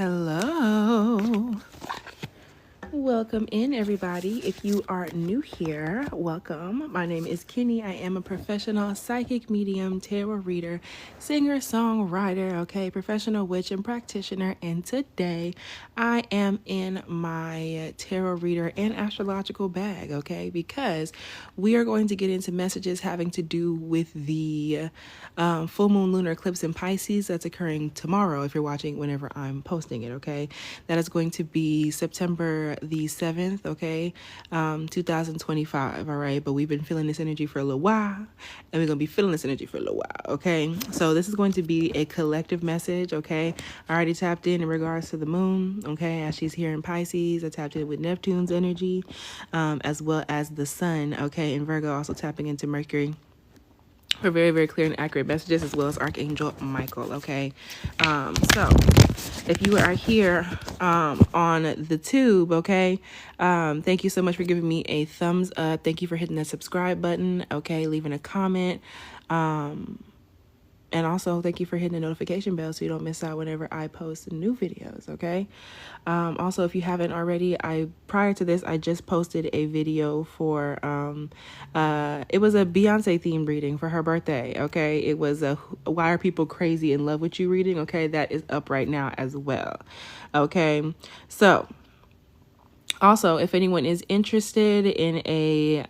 Hello. Welcome in, everybody. If you are new here, welcome. My name is Kinny. I am a professional psychic medium, tarot reader, singer, songwriter, professional witch and practitioner. And today I am in my tarot reader and astrological bag, because we are going to get into messages having to do with the full moon lunar eclipse in Pisces that's occurring tomorrow. If you're watching whenever I'm posting it, that is going to be September the 7th, 2025. All right, but we've been feeling this energy for a little while, and we're gonna be feeling this energy for a little while. So this is going to be a collective message. I already tapped in regards to the moon, as she's here in Pisces. I tapped in with Neptune's energy, as well as the sun, in Virgo, also tapping into Mercury for very, very clear and accurate messages, as well as Archangel Michael. So if you are here on the tube, thank you so much for giving me a thumbs up. Thank you for hitting that subscribe button, leaving a comment, and also thank you for hitting the notification bell so you don't miss out whenever I post new videos. Also, if you haven't already, prior to this I just posted a video for it was a Beyonce themed reading for her birthday. It was a Why Are People Crazy in Love with You reading. That is up right now as well. So also, if anyone is interested in a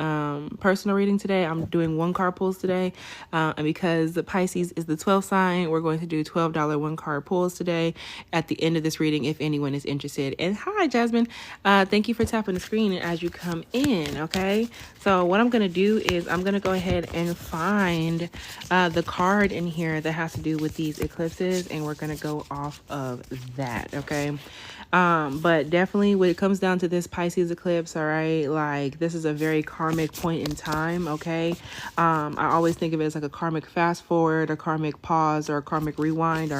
personal reading today, I'm doing 1 card pulls today. And because the Pisces is the 12th sign, we're going to do $12 1 card pulls today at the end of this reading, if anyone is interested. And hi, Jasmine. Thank you for tapping the screen as you come in. So what I'm going to do is I'm going to go ahead and find the card in here that has to do with these eclipses, and we're going to go off of that. But definitely when it comes down to this Pisces eclipse, like this is a very karmic point in time. I always think of it as like a karmic fast forward, a karmic pause, or a karmic rewind.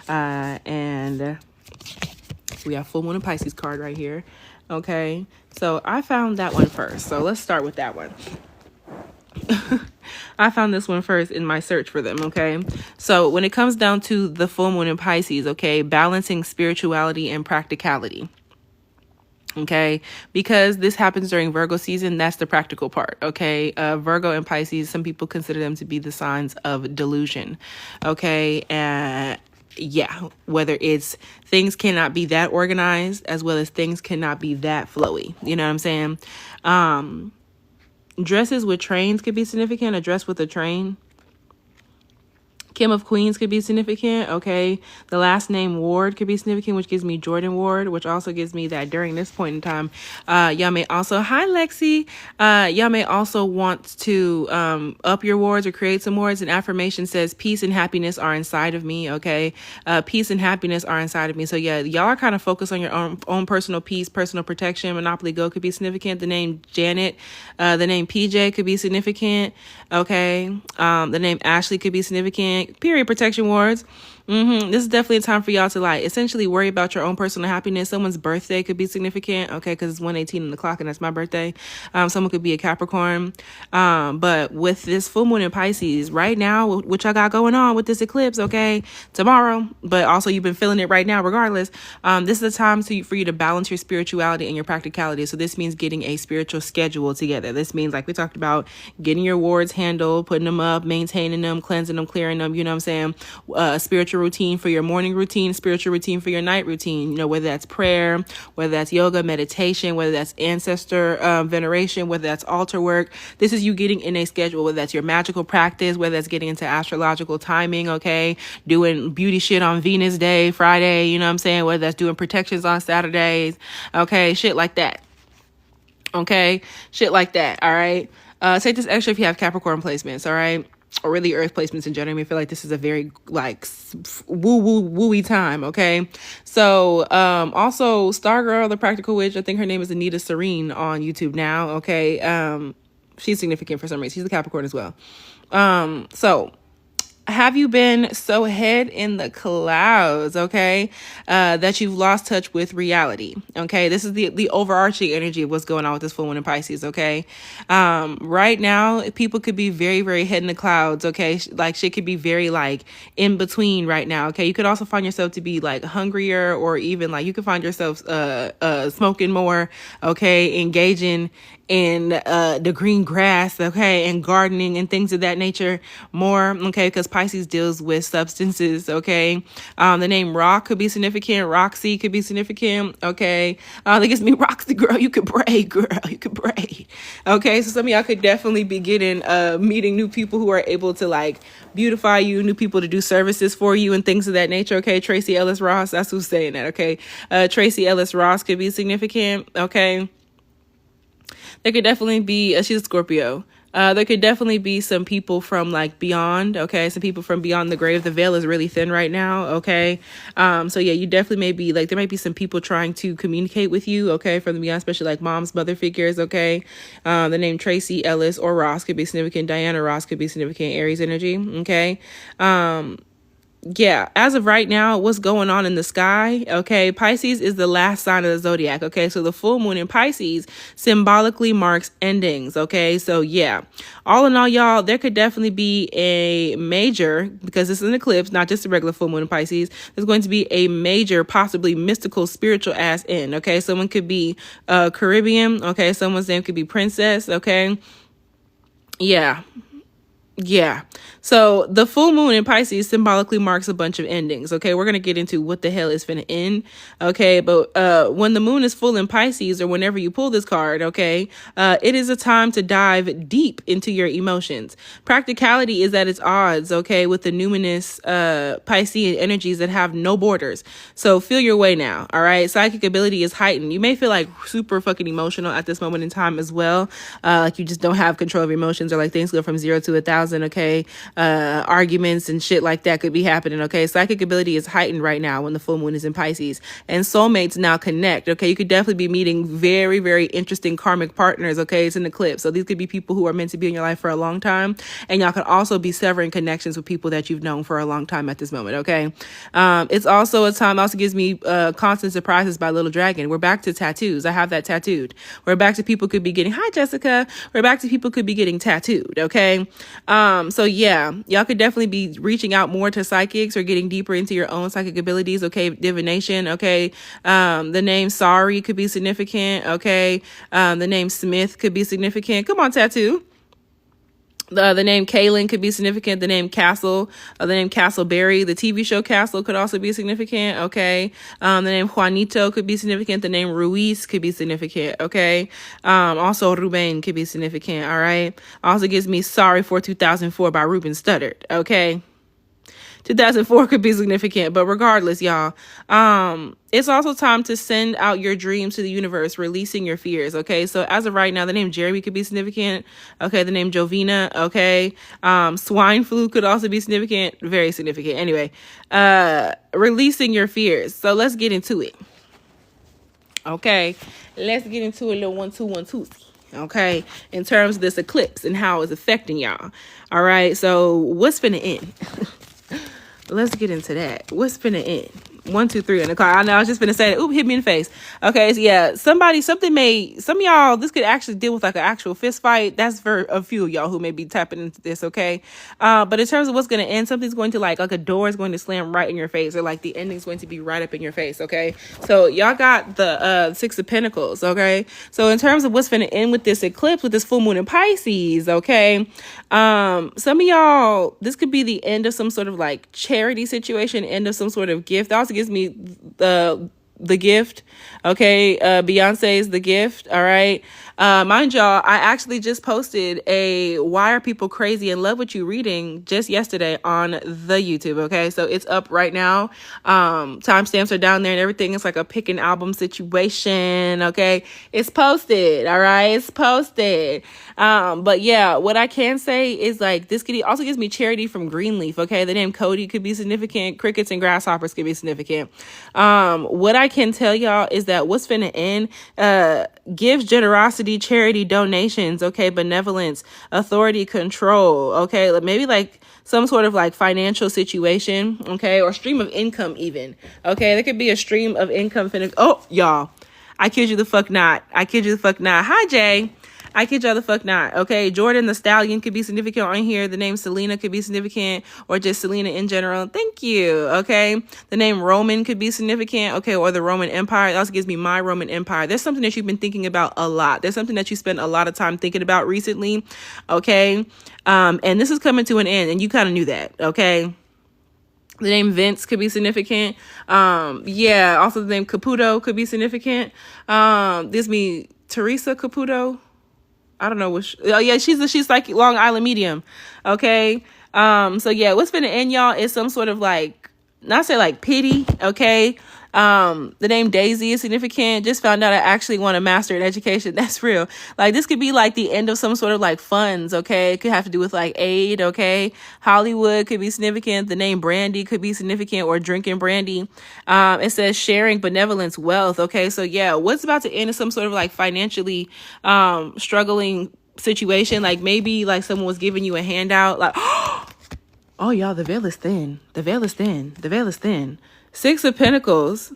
And we have full moon and Pisces card right here. So I found that one first, so let's start with that one. I found this one first in my search for them. So when it comes down to the full moon in Pisces, balancing spirituality and practicality. Because this happens during Virgo season, that's the practical part. Virgo and Pisces, some people consider them to be the signs of delusion. And yeah, whether it's things cannot be that organized, as well as things cannot be that flowy. You know what I'm saying? Dresses with trains could be significant. A dress with a train. Kim of Queens could be significant. The last name Ward could be significant, which gives me Jordan Ward, which also gives me that during this point in time, y'all may also, hi Lexi, y'all may also want to up your wards or create some wards. An affirmation says peace and happiness are inside of me. Peace and happiness are inside of me. So yeah, y'all are kind of focused on your own personal peace, personal protection. Monopoly Go could be significant. The name Janet, the name PJ could be significant. The name Ashley could be significant. Period protection wards. This is definitely a time for y'all to essentially worry about your own personal happiness. Someone's birthday could be significant, because it's 1:18 on the clock and that's my birthday. Someone could be a Capricorn. But with this full moon in Pisces right now, what y'all got going on with this eclipse, tomorrow, but also you've been feeling it right now regardless. This is a time for you to balance your spirituality and your practicality. So this means getting a spiritual schedule together. This means, like we talked about, getting your wards handled, putting them up, maintaining them, cleansing them, clearing them, you know what I'm saying? Spiritual routine for your morning routine, spiritual routine for your night routine, whether that's prayer, whether that's yoga, meditation, whether that's ancestor veneration, whether that's altar work. This is you getting in a schedule, whether that's your magical practice, whether that's getting into astrological timing, doing beauty shit on Venus Day, Friday, you know what I'm saying, whether that's doing protections on Saturdays, shit like that. Shit like that. All right. Take this extra if you have Capricorn placements. All right. Or really earth placements in general. I feel like this is a very woo-woo-woo-y time. So also Stargirl, the practical witch, I think her name is Anita Serene on YouTube now. She's significant for some reason. She's a Capricorn as well. So Have you been so head in the clouds, okay, that you've lost touch with reality? Okay, this is the overarching energy of what's going on with this full moon in Pisces. Okay, right now people could be very very head in the clouds. Okay, like shit could be very like in between right now. Okay, you could also find yourself to be like hungrier, or even like you could find yourself smoking more. Okay, engaging in the green grass, okay, and gardening and things of that nature more, okay, because Pisces deals with substances, okay. The name Rock could be significant. Roxy could be significant, okay. That gives me Roxy, girl. You could braid, girl. You could braid, okay. So some of y'all could definitely be getting meeting new people who are able to like beautify you, new people to do services for you and things of that nature, okay. Tracy Ellis Ross, that's who's saying that, okay. Tracy Ellis Ross could be significant, okay. There could definitely be, she's a Scorpio. There could definitely be some people from like beyond, okay? Some people from beyond the grave. The veil is really thin right now, okay? So yeah, you definitely may be like, there might be some people trying to communicate with you, okay? From the beyond, especially like moms, mother figures, okay? The name Tracy Ellis or Ross could be significant. Diana Ross could be significant. Aries energy, okay? Yeah, as of right now, what's going on in the sky, okay, Pisces is the last sign of the zodiac, okay, so the full moon in Pisces symbolically marks endings, okay, so yeah, all in all, y'all, there could definitely be a major, because this is an eclipse, not just a regular full moon in Pisces, there's going to be a major, possibly mystical, spiritual ass end, okay, someone could be Caribbean, okay, someone's name could be Princess, okay, yeah. Yeah. So the full moon in Pisces symbolically marks a bunch of endings. Okay. We're going to get into what the hell is finna end. Okay. But when the moon is full in Pisces, or whenever you pull this card, okay, it is a time to dive deep into your emotions. Practicality is at its odds, okay, with the numinous Piscean energies that have no borders. So feel your way now. All right. Psychic ability is heightened. You may feel like super fucking emotional at this moment in time as well. Like you just don't have control of your emotions, or like things go from 0 to 1,000. Okay, arguments and shit like that could be happening. Okay, psychic ability is heightened right now when the full moon is in Pisces, and soulmates now connect. Okay, you could definitely be meeting very very interesting karmic partners. Okay, it's an eclipse, so these could be people who are meant to be in your life for a long time, and y'all could also be severing connections with people that you've known for a long time at this moment. Okay, it's also a time, also gives me Constant Surprises by Little Dragon. We're back to tattoos. I have that tattooed. We're back to people could be getting, hi Jessica, we're back to people could be getting tattooed. Okay, so yeah, y'all could definitely be reaching out more to psychics or getting deeper into your own psychic abilities. Okay, divination. Okay, the name Sorry could be significant. Okay, the name Smith could be significant. Come on, tattoo. The name Kaylin could be significant. The name Castle, the name Castleberry, the TV show Castle could also be significant. Okay. The name Juanito could be significant. The name Ruiz could be significant. Okay. Also Ruben could be significant. All right. Also gives me Sorry for 2004 by Ruben Studdard. Okay. 2004 could be significant, but regardless, y'all, it's also time to send out your dreams to the universe, releasing your fears. Okay, so as of right now, the name Jeremy could be significant. Okay, the name Jovina. Okay, swine flu could also be significant, very significant. Anyway, releasing your fears. So let's get into it. Okay, let's get into a little 1 2 1 2. Okay, in terms of this eclipse and how it's affecting y'all. All right, so what's finna end? Let's get into that. What's finna end? 1 2 3 in the car. I know I was just finna say that. Oop, hit me in the face. Okay, so yeah, some of y'all, this could actually deal with like an actual fist fight. That's for a few of y'all who may be tapping into this, okay? But in terms of what's gonna end, something's going to like a door is going to slam right in your face, or like the ending's going to be right up in your face, okay? So y'all got the 6 of Pentacles, okay? So in terms of what's finna end with this eclipse, with this full moon in Pisces, okay? Some of y'all, this could be the end of some sort of like charity situation, end of some sort of gift. Also gives me the gift. Okay, Beyonce's The Gift. All right, mind y'all, I actually just posted a Why Are People Crazy in Love with You reading just yesterday on the YouTube. Okay, so it's up right now. Timestamps are down there and everything. It's like a pick an album situation. Okay, it's posted. All right, it's posted. But yeah, what I can say is like this could also gives me Charity from Greenleaf. Okay, the name Cody could be significant. Crickets and Grasshoppers could be significant. What I can tell y'all is that what's finna end gives generosity be charity, donations, okay, benevolence, authority, control, okay, maybe like some sort of like financial situation, okay, or stream of income even, okay. There could be a stream of income. Oh, y'all, I kid you the fuck not. I kid you the fuck not. Hi, Jay. I kid y'all the fuck not. Okay, Jordan the Stallion could be significant on here. The name Selena could be significant, or just Selena in general. Thank you. Okay, the name Roman could be significant. Okay, or the Roman Empire. That also gives me my Roman Empire. There's something that you've been thinking about a lot. There's something that you spent a lot of time thinking about recently. Okay, and this is coming to an end, and you kind of knew that. Okay. The name Vince could be significant. Yeah. Also, the name Caputo could be significant. This me Teresa Caputo. I don't know which. Oh yeah, she's like Long Island medium. Okay. So yeah, what's been in y'all is some sort of like, not say like pity. Okay. The name Daisy is significant. Just found out I actually want to master in education. That's real. Like this could be like the end of some sort of like funds. Okay. It could have to do with like aid. Okay. Hollywood could be significant. The name Brandy could be significant, or drinking brandy. It says sharing benevolence, wealth. Okay. So yeah, what's about to end is some sort of like financially, struggling situation. Like maybe like someone was giving you a handout. Like, oh y'all, the veil is thin. The veil is thin. The veil is thin. Six of Pentacles.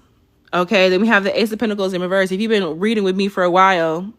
Okay, then we have the Ace of Pentacles in reverse. If you've been reading with me for a while,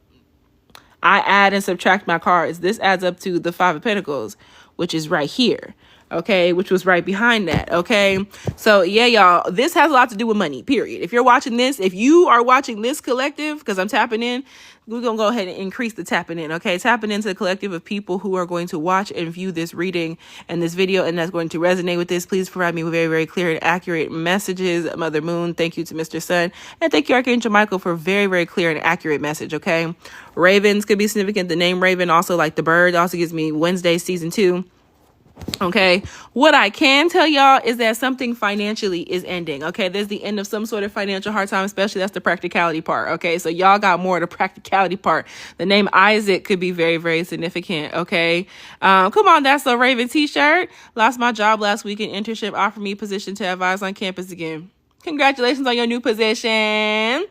I add and subtract my cards. This adds up to the Five of Pentacles, which is right here. Okay, which was right behind that. Okay, so yeah, y'all, this has a lot to do with money, period. If you're watching this, if you are watching this collective, because I'm tapping in, we're gonna go ahead and increase the tapping in. Okay, tapping into the collective of people who are going to watch and view this reading and this video, and that's going to resonate with this. Please provide me with very, very clear and accurate messages. Mother Moon, thank you to Mr. Sun, and thank you, Archangel Michael, for very, very clear and accurate message. Okay, Ravens could be significant. The name Raven, also like the bird, also gives me Wednesday season 2. Okay, what I can tell y'all is that something financially is ending. Okay, there's the end of some sort of financial hard time, especially that's the practicality part. Okay, so y'all got more of the practicality part. The name Isaac could be very, very significant. Okay, come on, that's a Raven t-shirt. Lost my job last week in internship, offered me position to advise on campus again. Congratulations on your new position.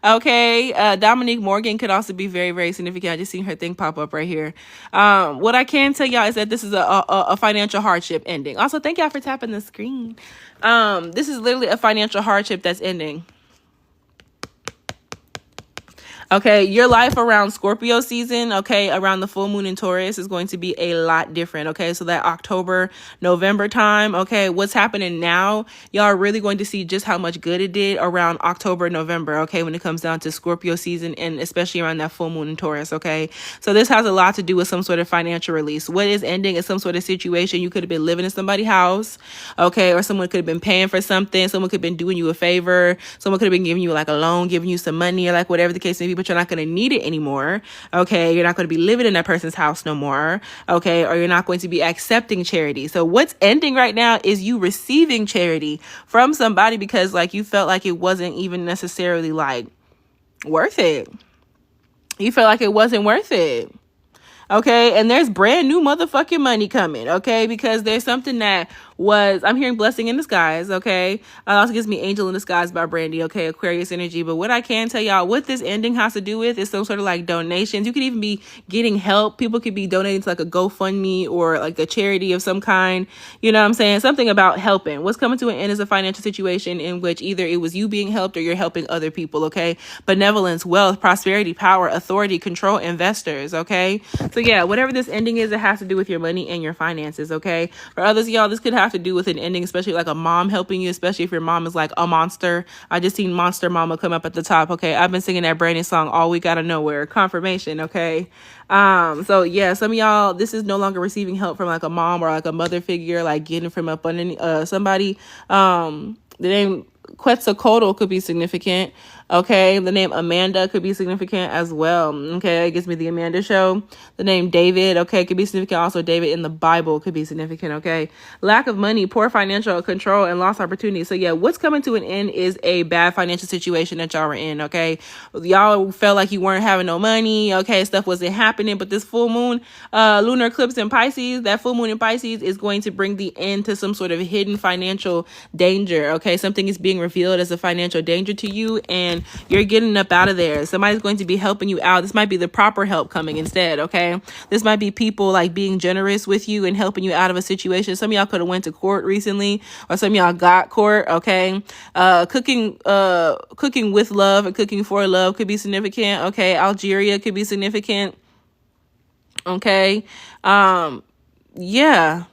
Okay, Dominique Morgan could also be very, very significant. I just seen her thing pop up right here. What I can tell y'all is that this is a financial hardship ending. Also, thank y'all for tapping the screen. This is literally a financial hardship that's ending. Okay, your life around Scorpio season, okay, around the full moon in Taurus is going to be a lot different, okay? So that October, November time, okay, what's happening now, y'all are really going to see just how much good it did around October, November, okay, when it comes down to Scorpio season, and especially around that full moon in Taurus, okay? So this has a lot to do with some sort of financial release. What is ending is some sort of situation. You could have been living in somebody's house, okay, or someone could have been paying for something. Someone could have been doing you a favor. Someone could have been giving you like a loan, giving you some money, or like whatever the case may be, but you're not going to need it anymore. Okay. You're not going to be living in that person's house no more. Okay. Or you're not going to be accepting charity. So what's ending right now is you receiving charity from somebody because like you felt like it wasn't even necessarily like worth it. You felt like it wasn't worth it. Okay, and there's brand new motherfucking money coming, okay, because there's something that was, I'm hearing blessing in disguise, okay, it also gives me angel in disguise by Brandy, okay, Aquarius energy, but what I can tell y'all, what this ending has to do with is some sort of like donations. You could even be getting help. People could be donating to like a GoFundMe or like a charity of some kind, you know what I'm saying, something about helping. What's coming to an end is a financial situation in which either it was you being helped or you're helping other people, okay, benevolence, wealth, prosperity, power, authority, control, investors, okay, so yeah, whatever this ending is, it has to do with your money and your finances, okay? For others of y'all, this could have to do with an ending, especially like a mom helping you, especially if your mom is like a monster. I just seen Monster Mama come up at the top, okay? I've been singing that Brandy song all week out of nowhere. Confirmation, okay? So yeah, some of y'all, this is no longer receiving help from like a mom or like a mother figure, like getting from up underneath somebody. The name Quetzalcoatl could be significant. Okay, the name Amanda could be significant as well. Okay, it gives me the Amanda Show. The name David, okay, could be significant. Also, David in the Bible could be significant. Okay, lack of money, poor financial control, and lost opportunity. So yeah, what's coming to an end is a bad financial situation that y'all were in. Okay, y'all felt like you weren't having no money. Okay, stuff wasn't happening. But this full moon, lunar eclipse in Pisces, that full moon in Pisces is going to bring the end to some sort of hidden financial danger. Okay, something is being revealed as a financial danger to you, and situation, you're getting up out of there. Somebody's going to be helping you out. This might be the proper help coming instead, okay? This might be people like being generous with you and helping you out of a situation. Some of y'all could have went to court recently, or some of y'all got court, okay? Cooking with love and cooking for love could be significant, okay? Algeria could be significant, okay? Yeah.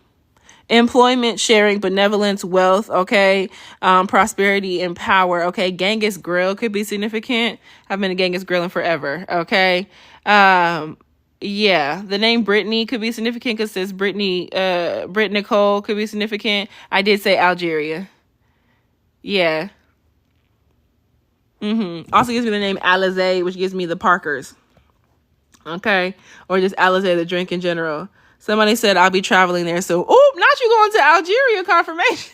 Employment, sharing, benevolence, wealth, okay? Prosperity and power, okay? Genghis Grill could be significant. I've been a Genghis Grilling forever, okay? Yeah, the name Brittany could be significant because it says Brittany, Britt Nicole could be significant. I did say Algeria. Yeah. Also gives me the name Alizé, which gives me the Parkers, okay? Or just Alizé, the drink in general. Somebody said I'll be traveling there. So, not you going to Algeria confirmation.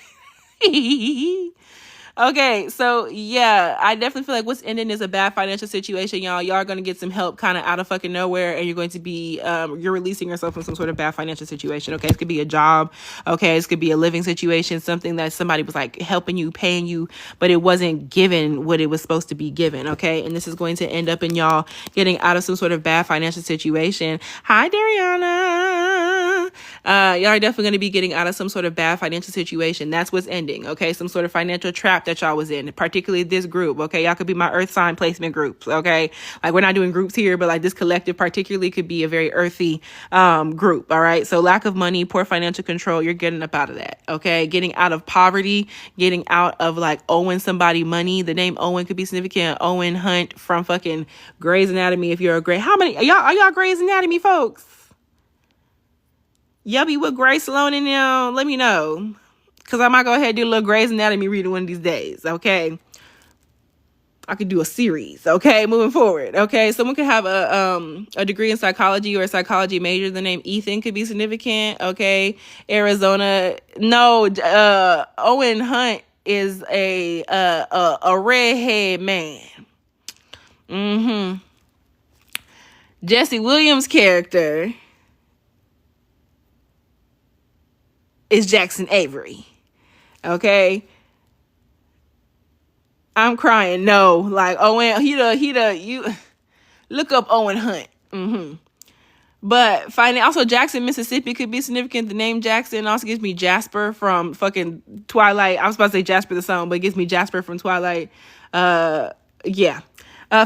Okay, so yeah, I definitely feel like what's ending is a bad financial situation, y'all. Y'all are going to get some help kind of out of fucking nowhere, and you're going to be, you're releasing yourself from some sort of bad financial situation, okay? It could be a job, okay? It could be a living situation, something that somebody was like helping you, paying you, but it wasn't given what it was supposed to be given, okay? And this is going to end up in y'all getting out of some sort of bad financial situation. Hi, Dariana. Y'all are definitely going to be getting out of some sort of bad financial situation. That's what's ending, okay? Some sort of financial trap that y'all was in, particularly this group, okay? Y'all could be my earth sign placement groups, okay? Like, we're not doing groups here, but like this collective particularly could be a very earthy group, all right? So lack of money, poor financial control, you're getting up out of that, okay? Getting out of poverty, getting out of like owing somebody money. The name Owen could be significant. Owen Hunt from fucking Grey's Anatomy. If you're a Grey, how many are y'all Grey's Anatomy folks? Y'all be with Grace Sloan and them, let me know. Because I might go ahead and do a little Grey's Anatomy reading one of these days, okay? I could do a series, okay? Moving forward, okay? Someone could have a degree in psychology or a psychology major. The name Ethan could be significant, okay? Arizona. No, Owen Hunt is a redhead man. Jesse Williams' character is Jackson Avery. Okay. I'm crying. No, like Owen, you look up Owen Hunt. But also Jackson, Mississippi could be significant. The name Jackson also gives me Jasper from fucking Twilight. I was about to say Jasper the song, but it gives me Jasper from Twilight. Yeah.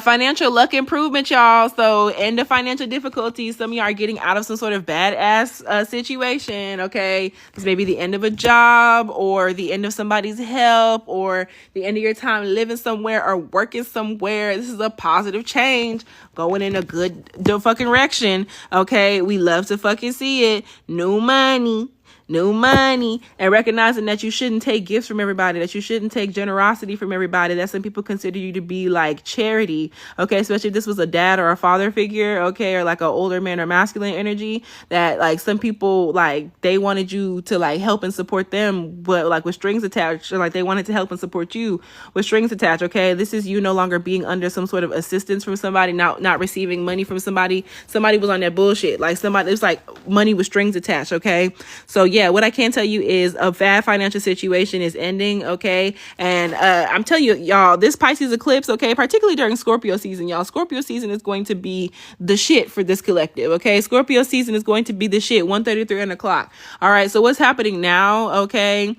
Financial luck improvement, y'all. So end of financial difficulties. Some of y'all are getting out of some sort of badass situation, okay? This may be the end of a job or the end of somebody's help or the end of your time living somewhere or working somewhere. This is a positive change going in a good fucking direction, okay? We love to fucking see it. New money, and recognizing that you shouldn't take gifts from everybody, that you shouldn't take generosity from everybody, that some people consider you to be like charity, okay? Especially if this was a dad or a father figure, okay? Or like an older man or masculine energy, that like some people, like they wanted you to like help and support them, but like with strings attached, or like they wanted to help and support you with strings attached, okay? This is you no longer being under some sort of assistance from somebody, not receiving money from somebody. Somebody was on that bullshit. Like somebody, it's like money with strings attached, okay? So yeah, what I can tell you is a bad financial situation is ending, okay? And I'm telling you, y'all, this Pisces eclipse, okay, particularly during Scorpio season, y'all, Scorpio season is going to be the shit for this collective, okay? Scorpio season is going to be the shit, 1:33 on the clock. All right, so what's happening now, okay,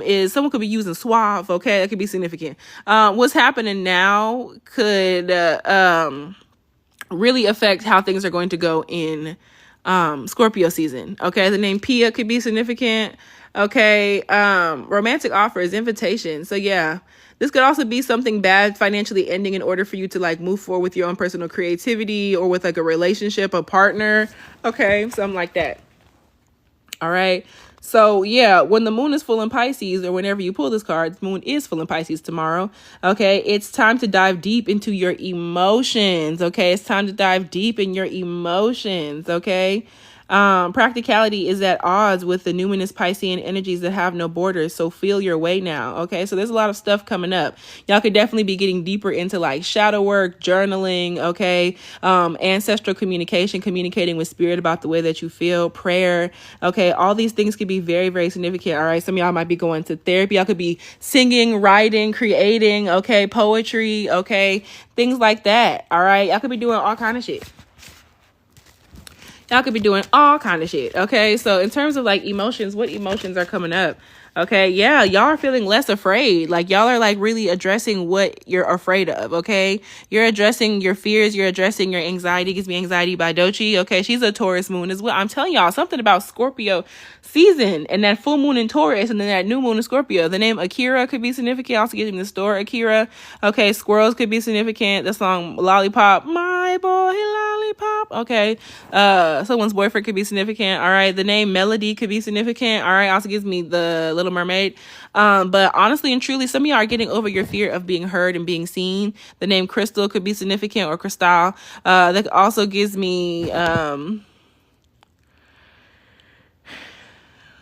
is someone could be using Suave, okay? That could be significant. What's happening now could really affect how things are going to go in Scorpio season, okay? The name Pia could be significant, okay? Romantic offers, invitation. So yeah, this could also be something bad financially ending in order for you to like move forward with your own personal creativity or with like a relationship, a partner, okay? Something like that. All right. So yeah, when the moon is full in Pisces, or whenever you pull this card, the moon is full in Pisces tomorrow. Okay. It's time to dive deep into your emotions. Okay. It's time to dive deep in your emotions. Okay. Practicality is at odds with the numinous Piscean energies that have no borders. So feel your way now. Okay. So there's a lot of stuff coming up. Y'all could definitely be getting deeper into like shadow work, journaling. Okay. Ancestral communication, communicating with spirit about the way that you feel, prayer. Okay. All these things could be very, very significant. All right. Some of y'all might be going to therapy. Y'all could be singing, writing, creating. Okay. Poetry. Okay. Things like that. All right. Y'all could be doing all kind of shit. Y'all could be doing all kind of shit. Okay. So in terms of like emotions, what emotions are coming up? Okay. Yeah. Y'all are feeling less afraid. Like y'all are like really addressing what you're afraid of. Okay. You're addressing your fears. You're addressing your anxiety. Gives me Anxiety by Doechii. Okay. She's a Taurus moon as well. I'm telling y'all something about Scorpio season and that full moon in Taurus and then that new moon in Scorpio. The name Akira could be significant. Also gives me the store Akira. Okay. Squirrels could be significant. The song Lollipop. My boy Lollipop. Okay. Someone's boyfriend could be significant. All right. The name Melody could be significant. All right. Also gives me the Little Mermaid. But honestly and truly, some of y'all are getting over your fear of being heard and being seen. The name Crystal could be significant, or Crystal. That also gives me,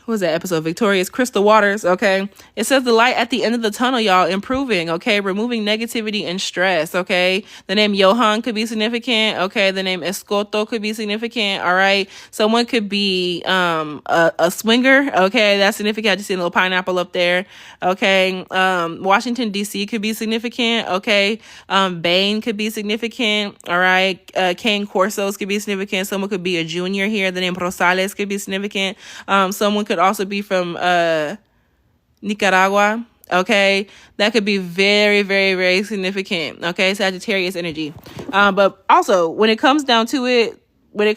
what was that episode? Victorious Crystal Waters. Okay. It says the light at the end of the tunnel, y'all, improving. Okay. Removing negativity and stress. Okay. The name Johan could be significant. Okay. The name Escoto could be significant. All right. Someone could be a swinger. Okay. That's significant. I just see a little pineapple up there. Okay. Washington, D.C. could be significant. Okay. Bane could be significant. All right. Kane Corsos could be significant. Someone could be a junior here. The name Rosales could be significant. Someone could also be from Nicaragua. Okay, that could be very, very, very significant. Okay, Sagittarius energy. But also when it comes down to it, what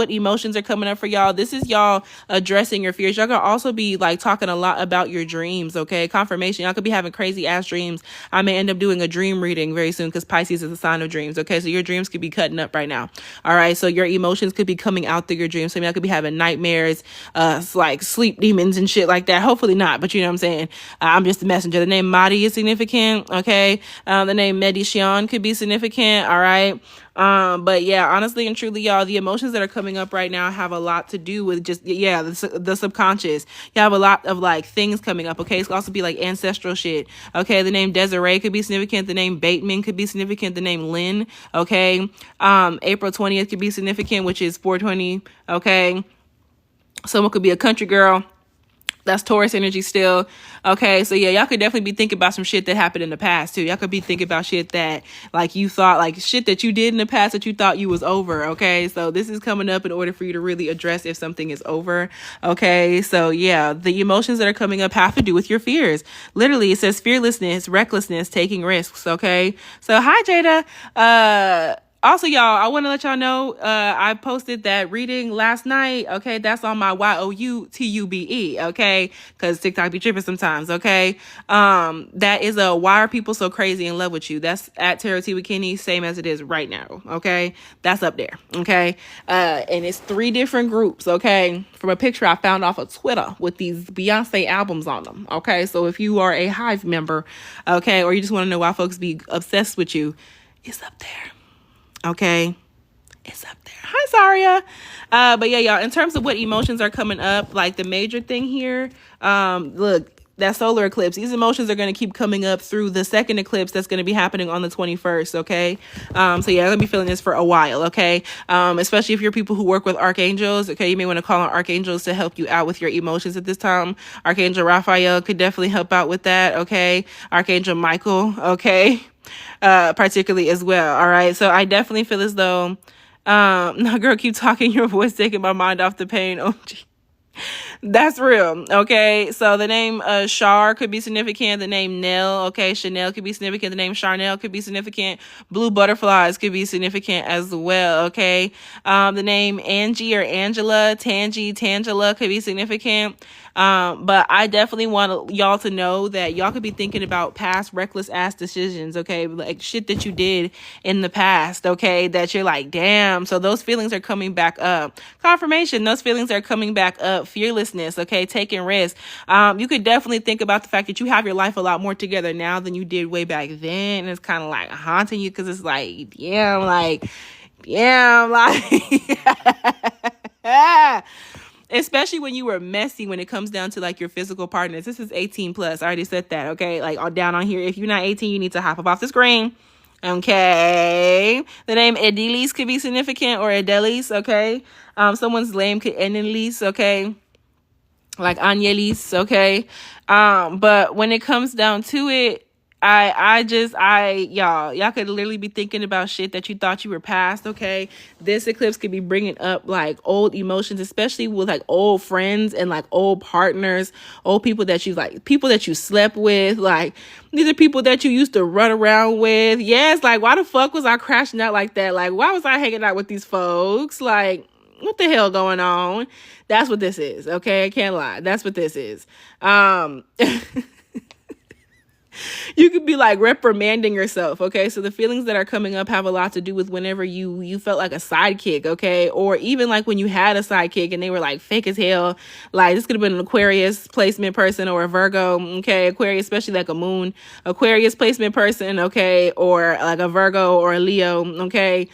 emotions are coming up for y'all, this is y'all addressing your fears. Y'all gonna also be like talking a lot about your dreams. Okay, confirmation. Y'all could be having crazy ass dreams. I may end up doing a dream reading very soon because Pisces is a sign of dreams. Okay, so your dreams could be cutting up right now. All right, so your emotions could be coming out through your dreams. So y'all could be having nightmares, like sleep demons and shit like that. Hopefully not, but you know what I'm saying. I'm just a messenger. The name Madi is significant. Okay, the name Medician could be significant. All right. But yeah, honestly and truly, y'all, the emotions that are coming up right now have a lot to do with just, the subconscious. You have a lot of like things coming up. Okay. It could also be like ancestral shit. Okay. The name Desiree could be significant. The name Bateman could be significant. The name Lynn. Okay. April 20th could be significant, which is 420. Okay. Someone could be a country girl. That's Taurus energy still. Okay, so yeah, y'all could definitely be thinking about some shit that happened in the past too. Y'all could be thinking about shit that like you thought, like shit that you did in the past that you thought you was over. Okay, so this is coming up in order for you to really address if something is over. Okay, so yeah, the emotions that are coming up have to do with your fears. Literally, it says fearlessness, recklessness, taking risks. Okay, so hi Jada. Also, y'all, I want to let y'all know, I posted that reading last night. Okay. That's on my YOUTUBE. Okay. Cause TikTok be tripping sometimes. Okay. That is a Why Are People So Crazy in Love With You? That's at Tarot Tea with Kinny, same as it is right now. Okay. That's up there. Okay. And it's 3 different groups. Okay. From a picture I found off of Twitter with these Beyonce albums on them. Okay. So if you are a Hive member, okay, or you just want to know why folks be obsessed with you, it's up there. Okay, it's up there. Hi, Saria. But yeah, y'all, in terms of what emotions are coming up, like the major thing here, look, that solar eclipse, these emotions are going to keep coming up through the second eclipse that's going to be happening on the 21st. Okay. So yeah, I'm going to be feeling this for a while. Okay. Especially if you're people who work with archangels. Okay. You may want to call on archangels to help you out with your emotions at this time. Archangel Raphael could definitely help out with that. Okay. Archangel Michael. Okay. Particularly as well. All right. So I definitely feel as though, no, girl, keep talking. Your voice taking my mind off the pain. Oh, gee. That's real. Okay. So the name Char could be significant. The name Nell. Okay. Chanel could be significant. The name Charnel could be significant. Blue butterflies could be significant as well. Okay. The name Angie or Angela, Tangela could be significant. But I definitely want y'all to know that y'all could be thinking about past reckless ass decisions. Okay. Like shit that you did in the past. Okay. That you're like, damn. So those feelings are coming back up. Confirmation. Those feelings are coming back up. Fearlessness. Okay. Taking risks. You could definitely think about the fact that you have your life a lot more together now than you did way back then. And it's kind of like haunting you because it's like, yeah, like, Yeah, like especially when you were messy when it comes down to like your physical partners. This is 18 plus. I already said that. Okay, like all down on here. If you're not 18, you need to hop up off the screen. Okay, the name Edilis could be significant, or Adelis. Okay, someone's name could end in Lise. Okay, like Angelis. Okay, but when it comes down to it, y'all could literally be thinking about shit that you thought you were past. Okay, this eclipse could be bringing up like old emotions, especially with like old friends and like old partners, old people that you slept with. Like, these are people that you used to run around with. Yes, like, why the fuck was I crashing out like that? Like, why was I hanging out with these folks? Like, what the hell going on? That's what this is. Okay, I can't lie. That's what this is. You could be like reprimanding yourself. Okay, so the feelings that are coming up have a lot to do with whenever you felt like a sidekick. Okay, or even like when you had a sidekick and they were like fake as hell. Like, this could have been an Aquarius placement person or a Virgo. Okay, Aquarius, especially like a moon Aquarius placement person. Okay, or like a Virgo or a Leo. Okay,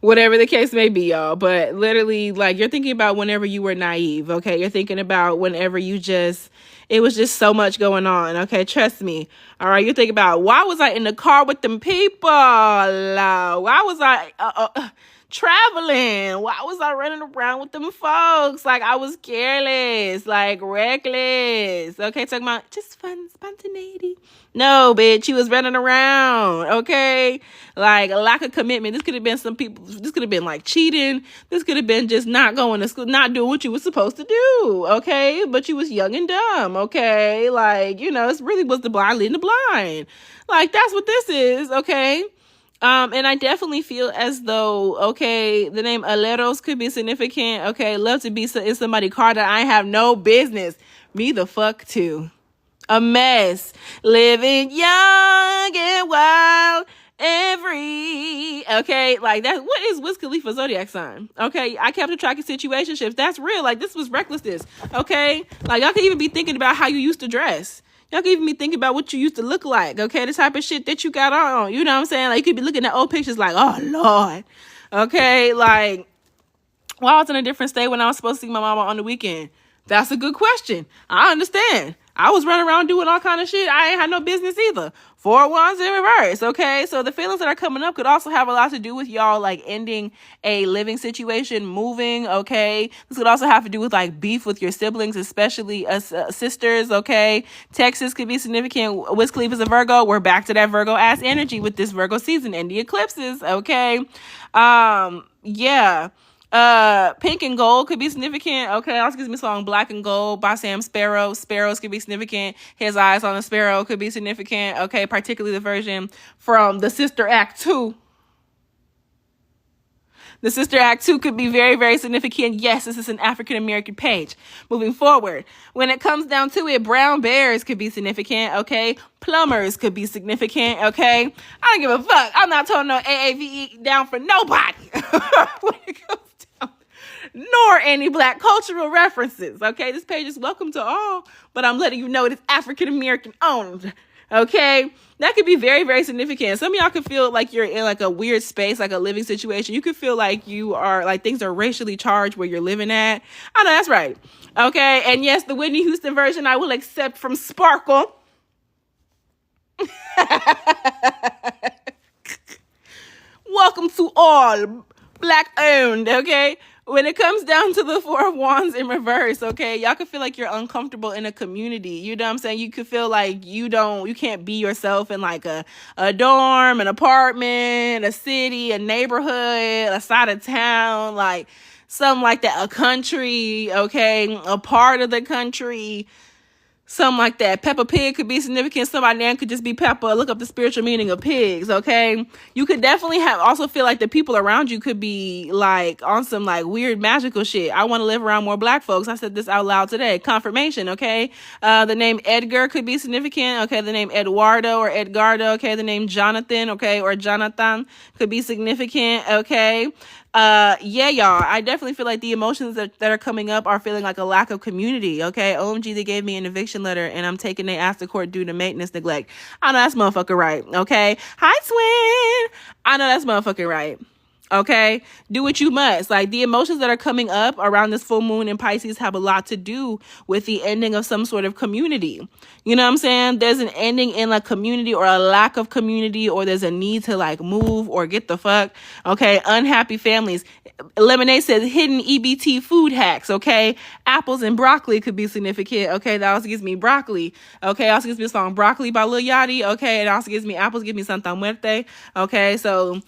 whatever the case may be, y'all. But literally, like, you're thinking about whenever you were naive. Okay, you're thinking about whenever it was just so much going on. Okay, trust me. All right, you're thinking about, why was I in the car with them people? Why was I traveling? Why was I running around with them folks? Like, I was careless, like reckless. Okay, talking about just fun, spontaneity. No, bitch, you was running around. Okay, like a lack of commitment. This could have been some people. This could have been like cheating. This could have been just not going to school, not doing what you were supposed to do. Okay, but you was young and dumb. Okay, like, it really was the blind leading the blind. Like, that's what this is. Okay. And I definitely feel as though, okay, the name Aleros could be significant. Okay, love to be in somebody's car that I have no business. Me the fuck too. A mess. Living young and wild and free. Okay, like that. What is Wiz Khalifa's zodiac sign? Okay, I kept a track of situationships. That's real. Like, this was recklessness. Okay, like, y'all could even be thinking about how you used to dress. Y'all can even be thinking about what you used to look like, okay? The type of shit that you got on, you know what I'm saying? Like, you could be looking at old pictures like, oh, Lord, okay? Like, well, I was in a different state when I was supposed to see my mama on the weekend. That's a good question. I understand. I was running around doing all kind of shit. I ain't had no business either. 4 wands in reverse, okay? So the feelings that are coming up could also have a lot to do with y'all, like, ending a living situation, moving, okay? This could also have to do with, like, beef with your siblings, especially sisters, okay? Texas could be significant. Wiz Khalifa's a Virgo. We're back to that Virgo-ass energy with this Virgo season and the eclipses, okay? Yeah. Pink and gold could be significant. Okay, also gives me a song Black and Gold by Sam Sparrow. Sparrows could be significant. His eyes on a sparrow could be significant. Okay, particularly the version from the Sister Act 2. The Sister Act 2 could be very, very significant. Yes, this is an African-American page. Moving forward, when it comes down to it, brown bears could be significant, okay? Plumbers could be significant, okay? I don't give a fuck. I'm not throwing no AAVE down for nobody. When it comes down, nor any Black cultural references, okay? This page is welcome to all, but I'm letting you know it is African-American owned. Okay, that could be very, very significant. Some of y'all could feel like you're in like a weird space, like a living situation. You could feel like you are like things are racially charged where you're living at. I know that's right. Okay, and yes, the Whitney Houston version I will accept from Sparkle. Welcome to all Black owned. Okay. When it comes down to the 4 of Wands in reverse, okay, y'all could feel like you're uncomfortable in a community. You know what I'm saying? You could feel like you can't be yourself in like a dorm, an apartment, a city, a neighborhood, a side of town, like something like that, a country, okay, a part of the country. Something like that. Peppa Pig could be significant. Somebody name could just be Peppa. Look up the spiritual meaning of pigs, okay? You could definitely also feel like the people around you could be like on some like weird magical shit. I want to live around more Black folks. I said this out loud today. Confirmation, okay? The name Edgar could be significant, okay? The name Eduardo or Edgardo, okay? The name Jonathan, okay? Or Jonathan could be significant, okay? Yeah, y'all, I definitely feel like the emotions that are coming up are feeling like a lack of community. Okay, OMG, they gave me an eviction letter and I'm taking their ass to court due to maintenance neglect. I know that's motherfucking right. Okay, hi twin, I know that's motherfucking right. Okay, do what you must. Like, the emotions that are coming up around this full moon in Pisces have a lot to do with the ending of some sort of community. You know what I'm saying? There's an ending in like community or a lack of community, or there's a need to like move or get the fuck. Okay, unhappy families. Lemonade says hidden EBT food hacks. Okay, apples and broccoli could be significant. Okay, that also gives me broccoli. Okay, also gives me a song Broccoli by Lil Yachty. Okay, it also gives me apples, give me Santa Muerte. Okay, so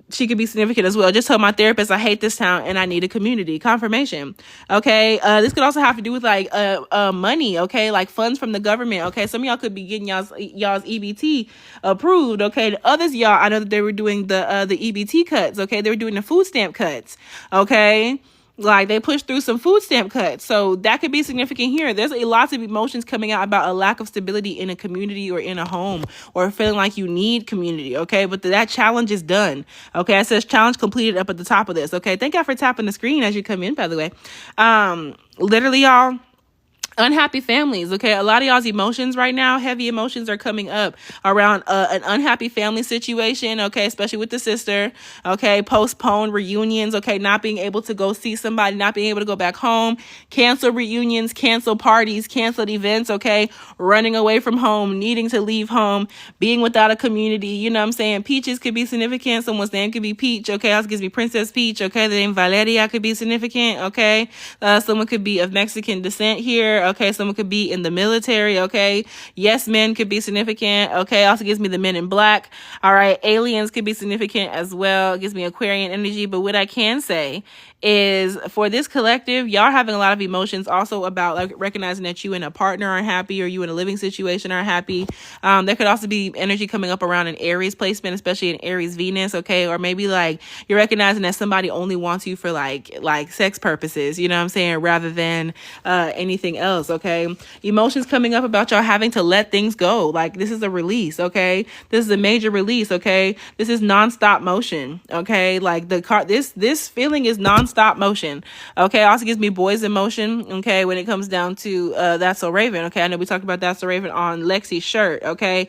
she could be significant as well. Just told my therapist I hate this town and I need a community. Confirmation. Okay. This could also have to do with like money. Okay, like funds from the government. Okay, some of y'all could be getting y'all's EBT approved. Okay, the others y'all, I know that they were doing the EBT cuts. Okay, they were doing the food stamp cuts. Okay. Like, they pushed through some food stamp cuts. So that could be significant here. There's lots of emotions coming out about a lack of stability in a community or in a home, or feeling like you need community. Okay, but that challenge is done. Okay, it says challenge completed up at the top of this. Okay, thank y'all for tapping the screen as you come in, by the way. Literally, y'all, unhappy families. Okay, a lot of y'all's emotions right now, heavy emotions, are coming up around an unhappy family situation. Okay, especially with the sister. Okay, postponed reunions. Okay, not being able to go see somebody, not being able to go back home, cancel reunions, cancel parties, canceled events. Okay, running away from home, needing to leave home, being without a community. You know what I'm saying? Peaches could be significant. Someone's name could be Peach. Okay, also gives me Princess Peach. Okay, the name Valeria could be significant. Okay, someone could be of Mexican descent here. Okay, someone could be in the military. Okay, yes, men could be significant. Okay, also gives me the Men in Black. All right, aliens could be significant as well. It gives me Aquarian energy. But what I can say is, for this collective, y'all having a lot of emotions also about like recognizing that you and a partner are happy, or you in a living situation are happy. There could also be energy coming up around an Aries placement, especially an Aries Venus. Okay, or maybe like you're recognizing that somebody only wants you for like sex purposes, you know what I'm saying, rather than anything else. Okay, emotions coming up about y'all having to let things go. Like, this is a release. Okay, this is a major release. Okay, this is non-stop motion. Okay, like this feeling is non-stop motion. Okay, also gives me Boys in Motion. Okay, when it comes down to That's So Raven. Okay, I know we talked about That's So Raven on Lexi's shirt. Okay,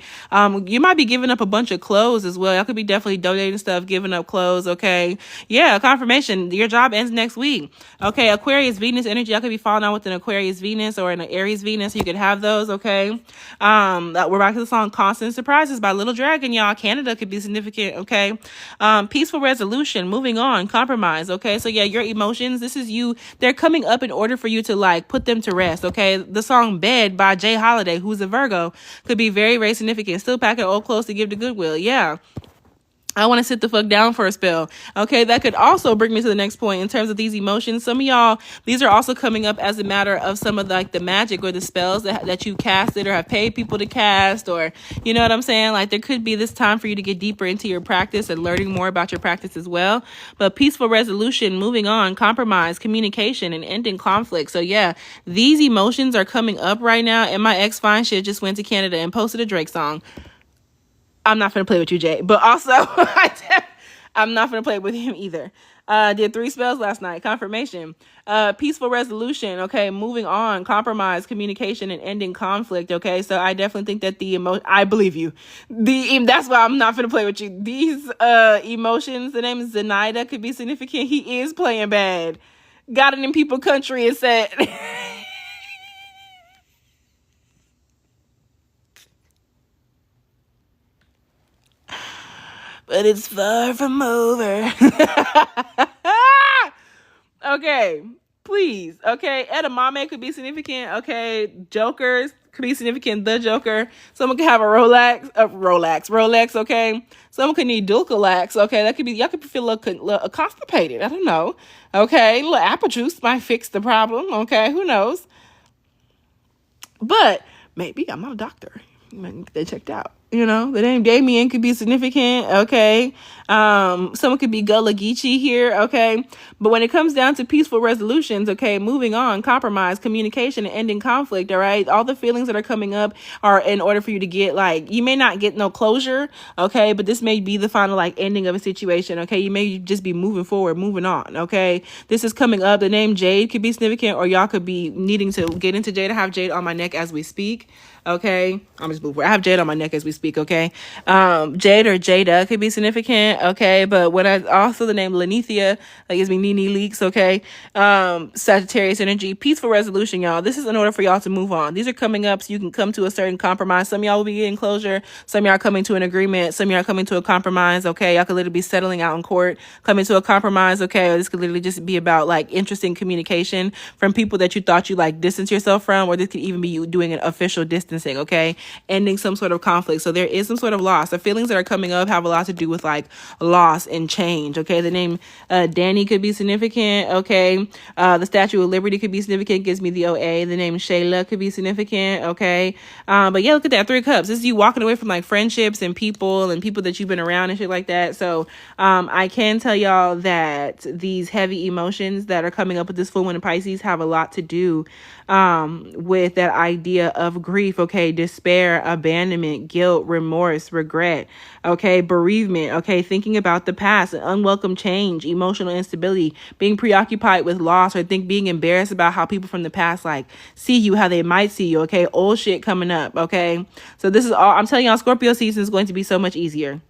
you might be giving up a bunch of clothes as well. Y'all could be definitely donating stuff, giving up clothes. Okay, yeah, confirmation, your job ends next week. Okay, Aquarius Venus energy, y'all could be falling out with an Aquarius Venus or an Aries Venus. You could have those. Okay, we're back to the song Constant Surprises by Little Dragon, y'all. Canada could be significant. Okay, peaceful resolution, moving on, compromise. Okay, so yeah, your emotions, this is you, they're coming up in order for you to like put them to rest. Okay, the song Bed by Jay Holiday, who's a Virgo, could be very, very significant. Still packing old clothes to give to Goodwill. Yeah, I want to sit the fuck down for a spell. Okay, that could also bring me to the next point in terms of these emotions. Some of y'all, these are also coming up as a matter of some of the magic or the spells that you casted or have paid people to cast, or you know what I'm saying? Like, there could be this time for you to get deeper into your practice and learning more about your practice as well. But peaceful resolution, moving on, compromise, communication, and ending conflict. So yeah, these emotions are coming up right now. And my ex fine shit just went to Canada and posted a Drake song. I'm not going to play with you, Jay. But also, I'm not going to play with him either. Did 3 spells last night. Confirmation. Peaceful resolution. Okay, moving on. Compromise, communication, and ending conflict. Okay, so I definitely think that I believe you. That's why I'm not going to play with you. These emotions, the name is Zenaida, could be significant. He is playing bad. Got it in people country and said... but it's far from over. Okay, please. Okay, edamame could be significant. Okay, jokers could be significant. The Joker. Someone could have a Rolex. Okay, someone could need Dulcolax. Okay, that could be, y'all could feel a little constipated. I don't know. Okay, a little apple juice might fix the problem. Okay, who knows? But maybe I'm not a doctor. They checked out. You know, the name Damien could be significant, okay? Someone could be Gullah Geechee here, okay? But when it comes down to peaceful resolutions, okay, moving on, compromise, communication, and ending conflict, all right? All the feelings that are coming up are in order for you to get, like, you may not get no closure, okay? But this may be the final, like, ending of a situation, okay? You may just be moving forward, moving on, okay? This is coming up. The name Jade could be significant, or y'all could be needing to get into Jade. I have Jade on my neck as we speak. Okay, I'm just moving. I have Jade on my neck as we speak. Okay, Jade or Jada could be significant. Okay, but when I also the name Lenithia, that gives me Nene Leaks. Okay, Sagittarius energy, peaceful resolution, y'all. This is in order for y'all to move on. These are coming up so you can come to a certain compromise. Some of y'all will be getting closure. Some of y'all are coming to an agreement. Some of y'all are coming to a compromise. Okay, y'all could literally be settling out in court, coming to a compromise. Okay, or this could literally just be about like interesting communication from people that you thought you like distance yourself from, or this could even be you doing an official distance. Okay, ending some sort of conflict. So there is some sort of loss. The feelings that are coming up have a lot to do with like loss and change. Okay, the name Danny could be significant. Okay, the Statue of Liberty could be significant, gives me the OA. The name Shayla could be significant. Okay, but yeah, look at that, 3 cups. This is you walking away from like friendships and people that you've been around and shit like that. So I can tell y'all that these heavy emotions that are coming up with this full moon in Pisces have a lot to do with that idea of grief. Okay, despair, abandonment, guilt, remorse, regret, okay, bereavement, okay, thinking about the past, unwelcome change, emotional instability, being preoccupied with loss, or being embarrassed about how people from the past like see you, how they might see you. Okay, old shit coming up. Okay, so this is all I'm telling y'all. Scorpio season is going to be so much easier.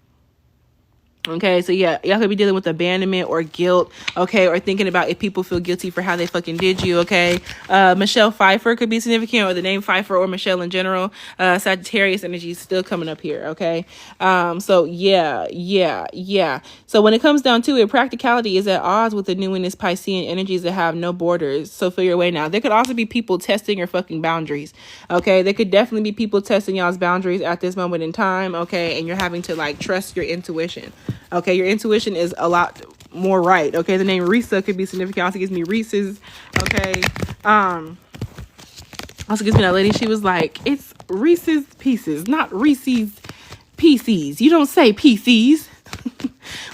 Okay, so yeah, y'all could be dealing with abandonment or guilt, okay, or thinking about if people feel guilty for how they fucking did you, okay. Michelle Pfeiffer could be significant, or the name Pfeiffer or Michelle in general. Sagittarius energy is still coming up here, okay. So yeah. So when it comes down to it, practicality is at odds with the new Venus Piscean energies that have no borders. So feel your way now. There could also be people testing your fucking boundaries, okay. There could definitely be people testing y'all's boundaries at this moment in time, okay, and you're having to like trust your intuition. Okay, your intuition is a lot more right. Okay, the name Risa could be significant. Also gives me Reese's. Okay, also gives me that lady. She was like, it's Reese's Pieces, not Reese's PCs. You don't say PCs.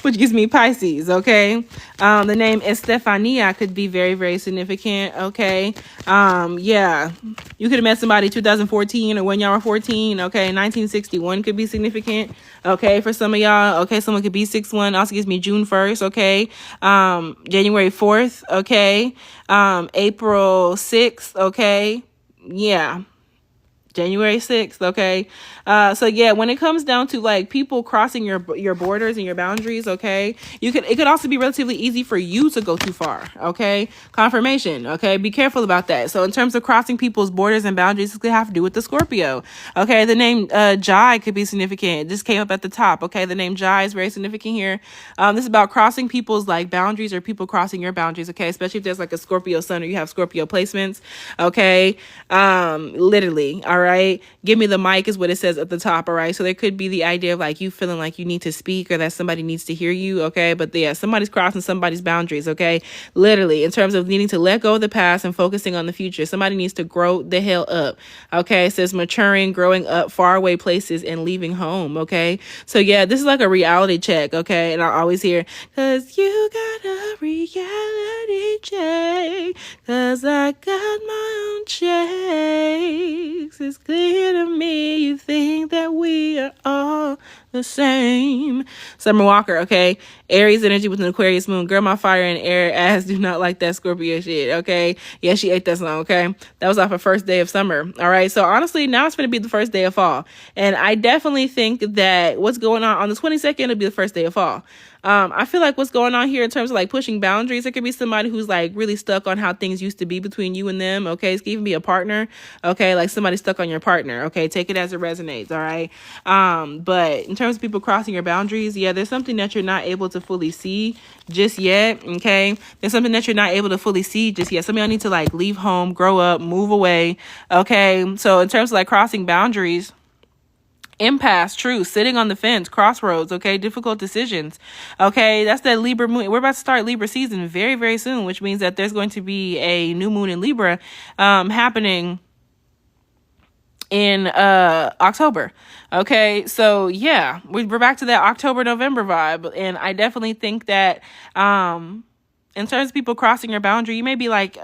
Which gives me Pisces, okay? The name Estefania could be very, very significant, okay? Yeah. You could have met somebody 2014 or when y'all were 14, okay? 1961 could be significant, okay? For some of y'all, okay? Someone could be 6'1", also gives me June 1st, okay? January 4th, okay? April 6th, okay? Yeah. January 6th, okay? So yeah, when it comes down to like people crossing your borders and your boundaries, okay? It could also be relatively easy for you to go too far, okay? Confirmation, okay? Be careful about that. So in terms of crossing people's borders and boundaries, it could have to do with the Scorpio, okay? The name Jai could be significant. It just came up at the top, okay? The name Jai is very significant here. This is about crossing people's like boundaries or people crossing your boundaries, okay? Especially if there's like a Scorpio sun or you have Scorpio placements, okay? Literally, all right? Give me the mic is what it says at the top, all right? So there could be the idea of like you feeling like you need to speak or that somebody needs to hear you, okay? But yeah, somebody's crossing somebody's boundaries, okay? Literally, in terms of needing to let go of the past and focusing on the future. Somebody needs to grow the hell up, okay? It says maturing, growing up, far away places, and leaving home, okay? So yeah, this is like a reality check, okay? And I always hear, cause you got a reality check, cause I got my own checks. It's clear to me you think that we are all the same. Summer Walker, okay? Aries energy with an Aquarius moon. Girl, my fire and air ass do not like that Scorpio shit, okay? Yeah, she ate that song, okay? That was off her first day of summer, all right? So honestly, now it's going to be the first day of fall. And I definitely think that what's going on the 22nd, it'll be the first day of fall. I feel like what's going on here in terms of like pushing boundaries, it could be somebody who's like really stuck on how things used to be between you and them, okay? It could even be a partner, okay? Like somebody stuck on your partner, okay? Take it as it resonates, all right? But in terms of people crossing your boundaries, yeah, there's something that you're not able to fully see just yet, okay? There's something that you're not able to fully see just yet. Some of y'all need to like leave home, grow up, move away, okay? So in terms of like crossing boundaries, impasse, truth, sitting on the fence, crossroads, okay, difficult decisions, okay, that's that Libra moon. We're about to start Libra season very, very soon, which means that there's going to be a new moon in Libra happening in October. Okay, so yeah, we're back to that October November vibe, and I definitely think that in terms of people crossing your boundary, you may be like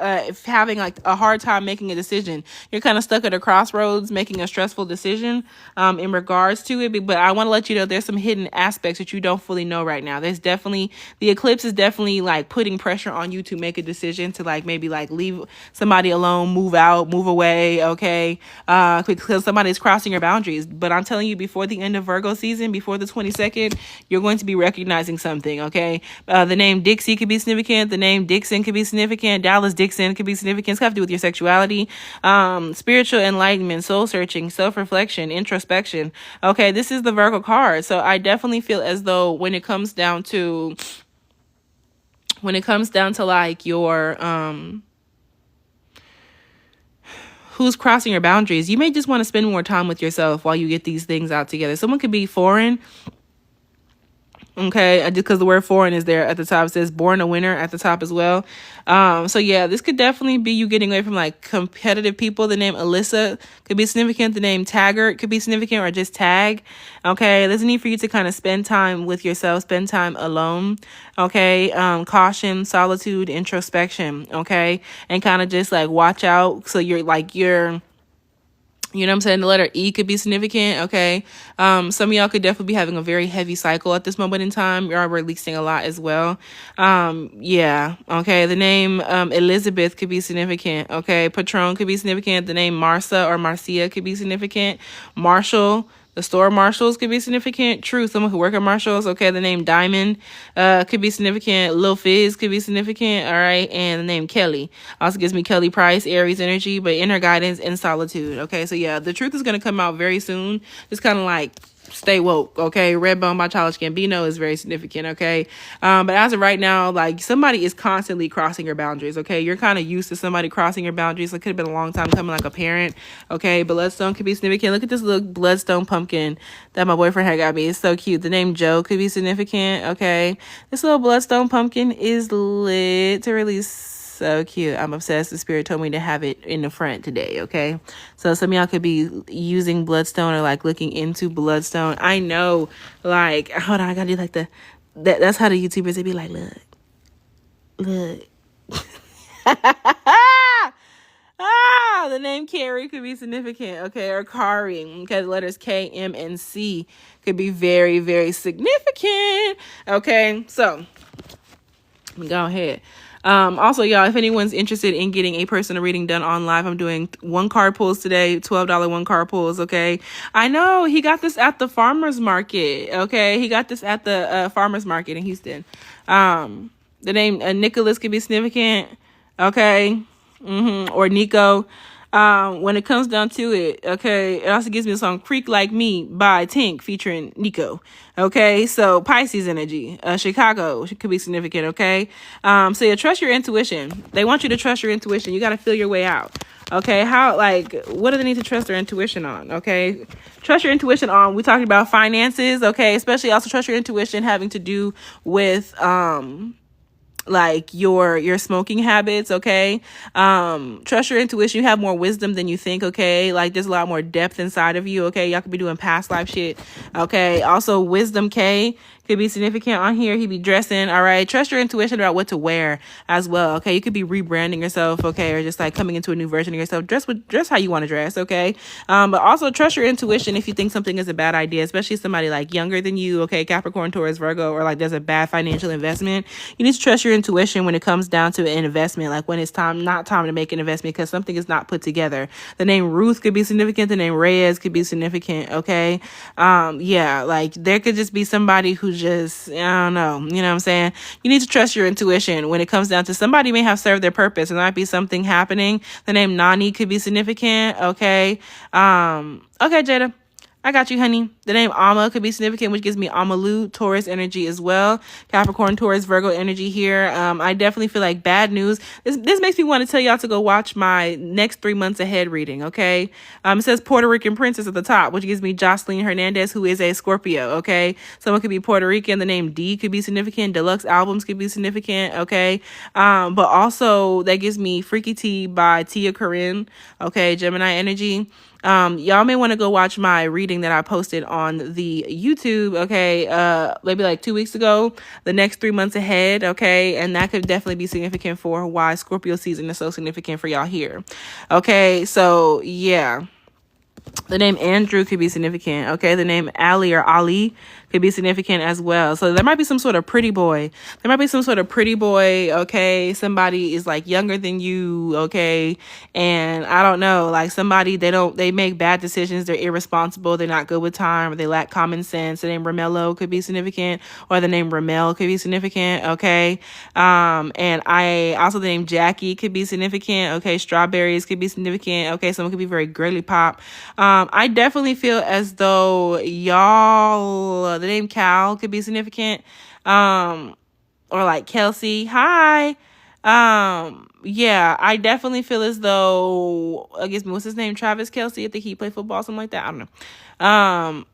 having like a hard time making a decision. You're kind of stuck at a crossroads making a stressful decision in regards to it. But I want to let you know there's some hidden aspects that you don't fully know right now. There's definitely, the eclipse is definitely like putting pressure on you to make a decision to like maybe like leave somebody alone, move out, move away, okay? Because somebody's crossing your boundaries. But I'm telling you, before the end of Virgo season, before the 22nd, you're going to be recognizing something, okay? The name Dixie could be significant. The name Dixon could be significant. Dallas Dixon could be significant. It's got to do with your sexuality, spiritual enlightenment, soul searching, self-reflection, introspection. Okay, this is the Virgo card. So I definitely feel as though when it comes down to like your who's crossing your boundaries, you may just want to spend more time with yourself while you get these things out together. Someone could be foreign. Okay, because the word foreign is there at the top. It says born a winner at the top as well. So yeah, this could definitely be you getting away from like competitive people. The name Alyssa could be significant. The name Taggart could be significant, or just Tag. Okay, there's a need for you to kind of spend time with yourself, spend time alone. Okay, caution, solitude, introspection. Okay, and kind of just like watch out. So you know what I'm saying? The letter E could be significant, okay? Some of y'all could definitely be having a very heavy cycle at this moment in time. You're releasing a lot as well. Yeah, okay. The name Elizabeth could be significant, okay? Patron could be significant. The name Marcia or Marcia could be significant. Marshall, the store Marshalls could be significant. True, someone who work at Marshalls. Okay, the name Diamond could be significant. Lil Fizz could be significant. All right, and the name Kelly also gives me Kelly Price, Aries energy, but inner guidance and solitude. Okay, so yeah, the truth is gonna come out very soon. Just kind of like stay woke, okay? Redbone by Childish Gambino is very significant, okay? But as of right now, like somebody is constantly crossing your boundaries, okay? You're kind of used to somebody crossing your boundaries. It could have been a long time coming, like a parent, okay? Bloodstone could be significant. Look at this little bloodstone pumpkin that my boyfriend had got me. It's so cute. The name Joe could be significant, okay? This little bloodstone pumpkin is literally so cute. I'm obsessed. The spirit told me to have it in the front today, okay? So some of y'all could be using bloodstone or like looking into bloodstone. I know, like, hold on, I gotta do like that's how the YouTubers, they be like, look. The name Carrie could be significant, okay? Or Kari, okay? The letters K, M, and C could be very, very significant, okay? So, go ahead. Also, y'all, if anyone's interested in getting a personal reading done on live, I'm doing 1 card pulls today, $12 1 card pulls, okay? I know, he got this at the farmer's market, okay? He got this at the farmer's market in Houston. The name Nicholas could be significant, okay? Or Nico. When it comes down to it, okay, it also gives me the song Creek Like Me by Tink featuring Nico. Okay, so Pisces energy, Chicago could be significant, okay? So yeah, trust your intuition. They want you to trust your intuition. You got to feel your way out. Okay, what do they need to trust their intuition on? Okay, trust your intuition on, we talking about finances, okay? Especially also trust your intuition having to do with, like your smoking habits, okay? Trust your intuition. You have more wisdom than you think, okay? Like there's a lot more depth inside of you, okay? Y'all could be doing past life shit, okay? Also, Wisdom K could be significant on here. He be dressing, all right? Trust your intuition about what to wear as well, okay? You could be rebranding yourself, okay? Or just like coming into a new version of yourself. Dress how you want to dress, okay? But also trust your intuition if you think something is a bad idea, especially somebody like younger than you, okay? Capricorn, Taurus, Virgo, or like there's a bad financial investment. You need to trust your intuition when it comes down to an investment, like when it's not time to make an investment because something is not put together. The name Ruth could be significant. The name Reyes could be significant, okay? Yeah, like there could just be somebody who just, I don't know, you know what I'm saying? You need to trust your intuition when it comes down to somebody may have served their purpose. There might be something happening. The name Nani could be significant, okay? Okay, Jada, I got you, honey. The name Alma could be significant, which gives me Amalu, Taurus energy as well. Capricorn, Taurus, Virgo energy here. I definitely feel like bad news. This makes me want to tell y'all to go watch my next 3 months ahead reading, okay? It says Puerto Rican Princess at the top, which gives me Jocelyn Hernandez, who is a Scorpio, okay? Someone could be Puerto Rican. The name D could be significant. Deluxe albums could be significant, okay? But also that gives me Freaky Tea by Tia Corinne, okay? Gemini energy. Y'all may want to go watch my reading that I posted on the YouTube, okay, maybe like 2 weeks ago, the next 3 months ahead, okay, and that could definitely be significant for why Scorpio season is so significant for y'all here, okay, so yeah. The name Andrew could be significant, okay? The name Ali or Ali could be significant as well. So there might be some sort of pretty boy. There might be some sort of pretty boy, okay? Somebody is like younger than you, okay? And I don't know, like somebody, they make bad decisions. They're irresponsible. They're not good with time, or they lack common sense. The name Romello could be significant, or the name Ramel could be significant, okay? And the name Jackie could be significant, okay? Strawberries could be significant, okay? Someone could be very girly pop. I definitely feel as though y'all, the name Cal could be significant, or like Kelsey. Hi. Yeah, I definitely feel as though, I guess, what's his name? Travis Kelsey. I think he played football, something like that. I don't know.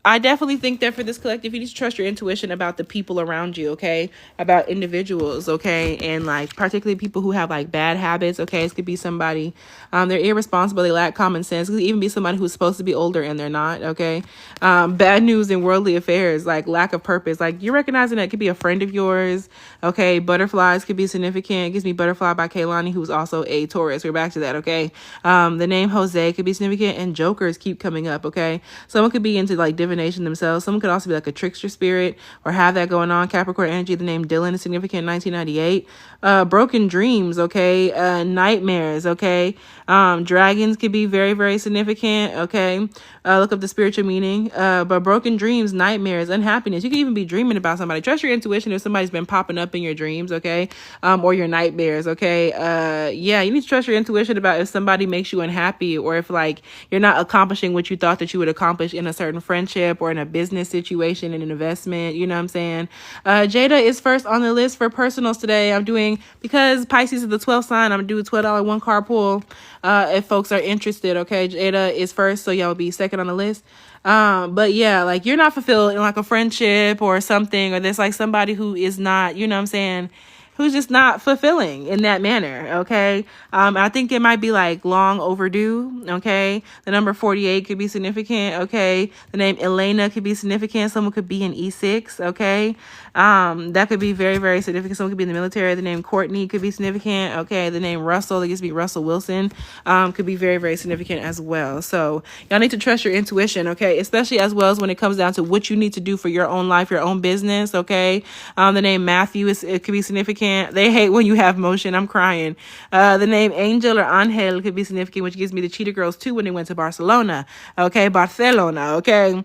I definitely think that for this collective, you need to trust your intuition about the people around you, okay? About individuals, okay? And like particularly people who have like bad habits, okay? It could be somebody, they're irresponsible, they lack common sense. It could even be somebody who's supposed to be older and they're not, okay? Bad news in worldly affairs, like lack of purpose. Like you're recognizing that it could be a friend of yours, okay? Butterflies could be significant. It gives me Butterfly by Kaylani, who's also a Taurus. We're back to that, okay? The name Jose could be significant, and jokers keep coming up, okay? Someone could be into like divination themselves. Someone could also be like a trickster spirit or have that going on. Capricorn energy. The name Dylan is significant. 1998. Broken dreams, okay? Nightmares, okay? Dragons could be very, very significant, okay? Look up the spiritual meaning. But broken dreams, nightmares, unhappiness. You could even be dreaming about somebody. Trust your intuition if somebody's been popping up in your dreams, okay? Or your nightmares, okay? Yeah, you need to trust your intuition about if somebody makes you unhappy, or if like you're not accomplishing what you thought that you would accomplish in a certain friendship or in a business situation, in an investment, you know what I'm saying? Jada is first on the list for personals today. I'm doing, because Pisces is the 12th sign, I'm gonna do a $12 one card pull if folks are interested, okay? Jada is first, so y'all will be second on the list. But yeah, like you're not fulfilled in like a friendship or something, or there's like somebody who is not, you know what I'm saying, who's just not fulfilling in that manner, okay? I think it might be like long overdue, okay? The number 48 could be significant, okay? The name Elena could be significant. Someone could be in E6, okay? That could be very, very significant. Someone could be in the military. The name Courtney could be significant, okay? The name Russell, that used to be Russell Wilson, could be very, very significant as well. So y'all need to trust your intuition, okay? Especially as well as when it comes down to what you need to do for your own life, your own business, okay? The name Matthew, it could be significant. They hate when you have motion. I'm crying. The name Angel or Angel could be significant, which gives me the Cheetah Girls too when they went to Barcelona. Okay, Barcelona. Okay.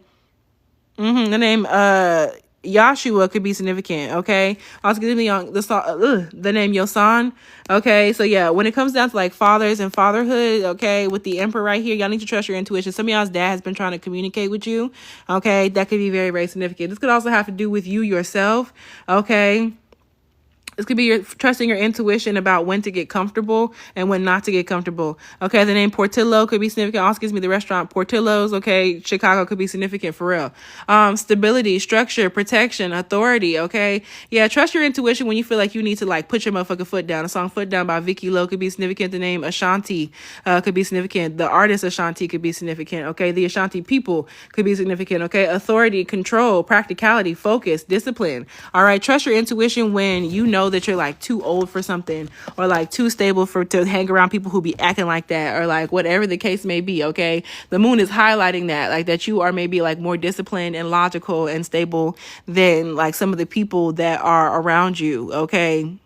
The name Yashua could be significant. Okay. Also gives me the name Yosan. Okay. So yeah, when it comes down to like fathers and fatherhood, okay, with the Emperor right here, y'all need to trust your intuition. Some of y'all's dad has been trying to communicate with you. Okay, that could be very, very significant. This could also have to do with you yourself. Okay. This could be your trusting your intuition about when to get comfortable and when not to get comfortable. Okay, the name Portillo could be significant. Also gives me the restaurant Portillo's. Okay, Chicago could be significant for real. Stability, structure, protection, authority. Okay, yeah, trust your intuition when you feel like you need to like put your motherfucking foot down. The song "Foot Down" by Vicky Lowe could be significant. The name Ashanti could be significant. The artist Ashanti could be significant. Okay, the Ashanti people could be significant. Okay, authority, control, practicality, focus, discipline. All right, trust your intuition when you know that you're like too old for something, or like too stable to hang around people who be acting like that, or like whatever the case may be. Okay, the moon is highlighting that, like that you are maybe like more disciplined and logical and stable than like some of the people that are around you. Okay,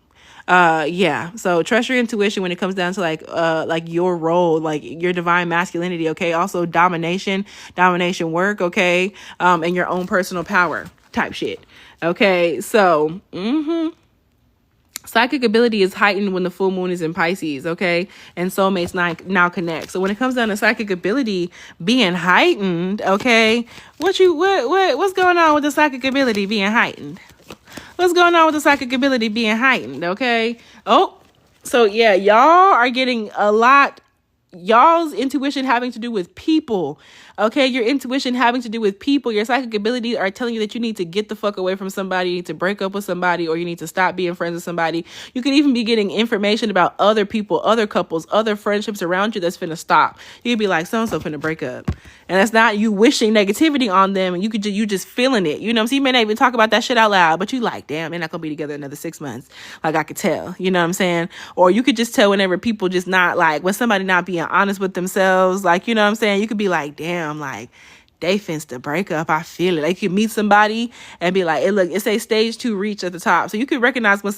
yeah, so trust your intuition when it comes down to like your role, like your divine masculinity. Okay, also domination work. Okay, and your own personal power type shit. Okay, so psychic ability is heightened when the full moon is in Pisces, okay? And soulmates now connect. So when it comes down to psychic ability being heightened, okay, what's going on with the psychic ability being heightened? What's going on with the psychic ability being heightened, okay? Oh, so yeah, y'all are getting a lot y'all's intuition having to do with people. Okay, your intuition having to do with people. Your psychic abilities are telling you that you need to get the fuck away from somebody, you need to break up with somebody, or you need to stop being friends with somebody. You could even be getting information about other people, other couples, other friendships around you that's finna stop. You could be like, so and so finna break up, and that's not you wishing negativity on them. And you just feeling it. You know what I'm saying? You may not even talk about that shit out loud, but you like, damn, they're not gonna be together another 6 months. Like, I could tell. You know what I'm saying? Or you could just tell whenever people just not like, when somebody not being honest with themselves. Like, you know what I'm saying? You could be like, damn, like, they finna to break up. I feel it. Like, you meet somebody and be like, hey, look, it say stage 2 reach at the top. So you can recognize when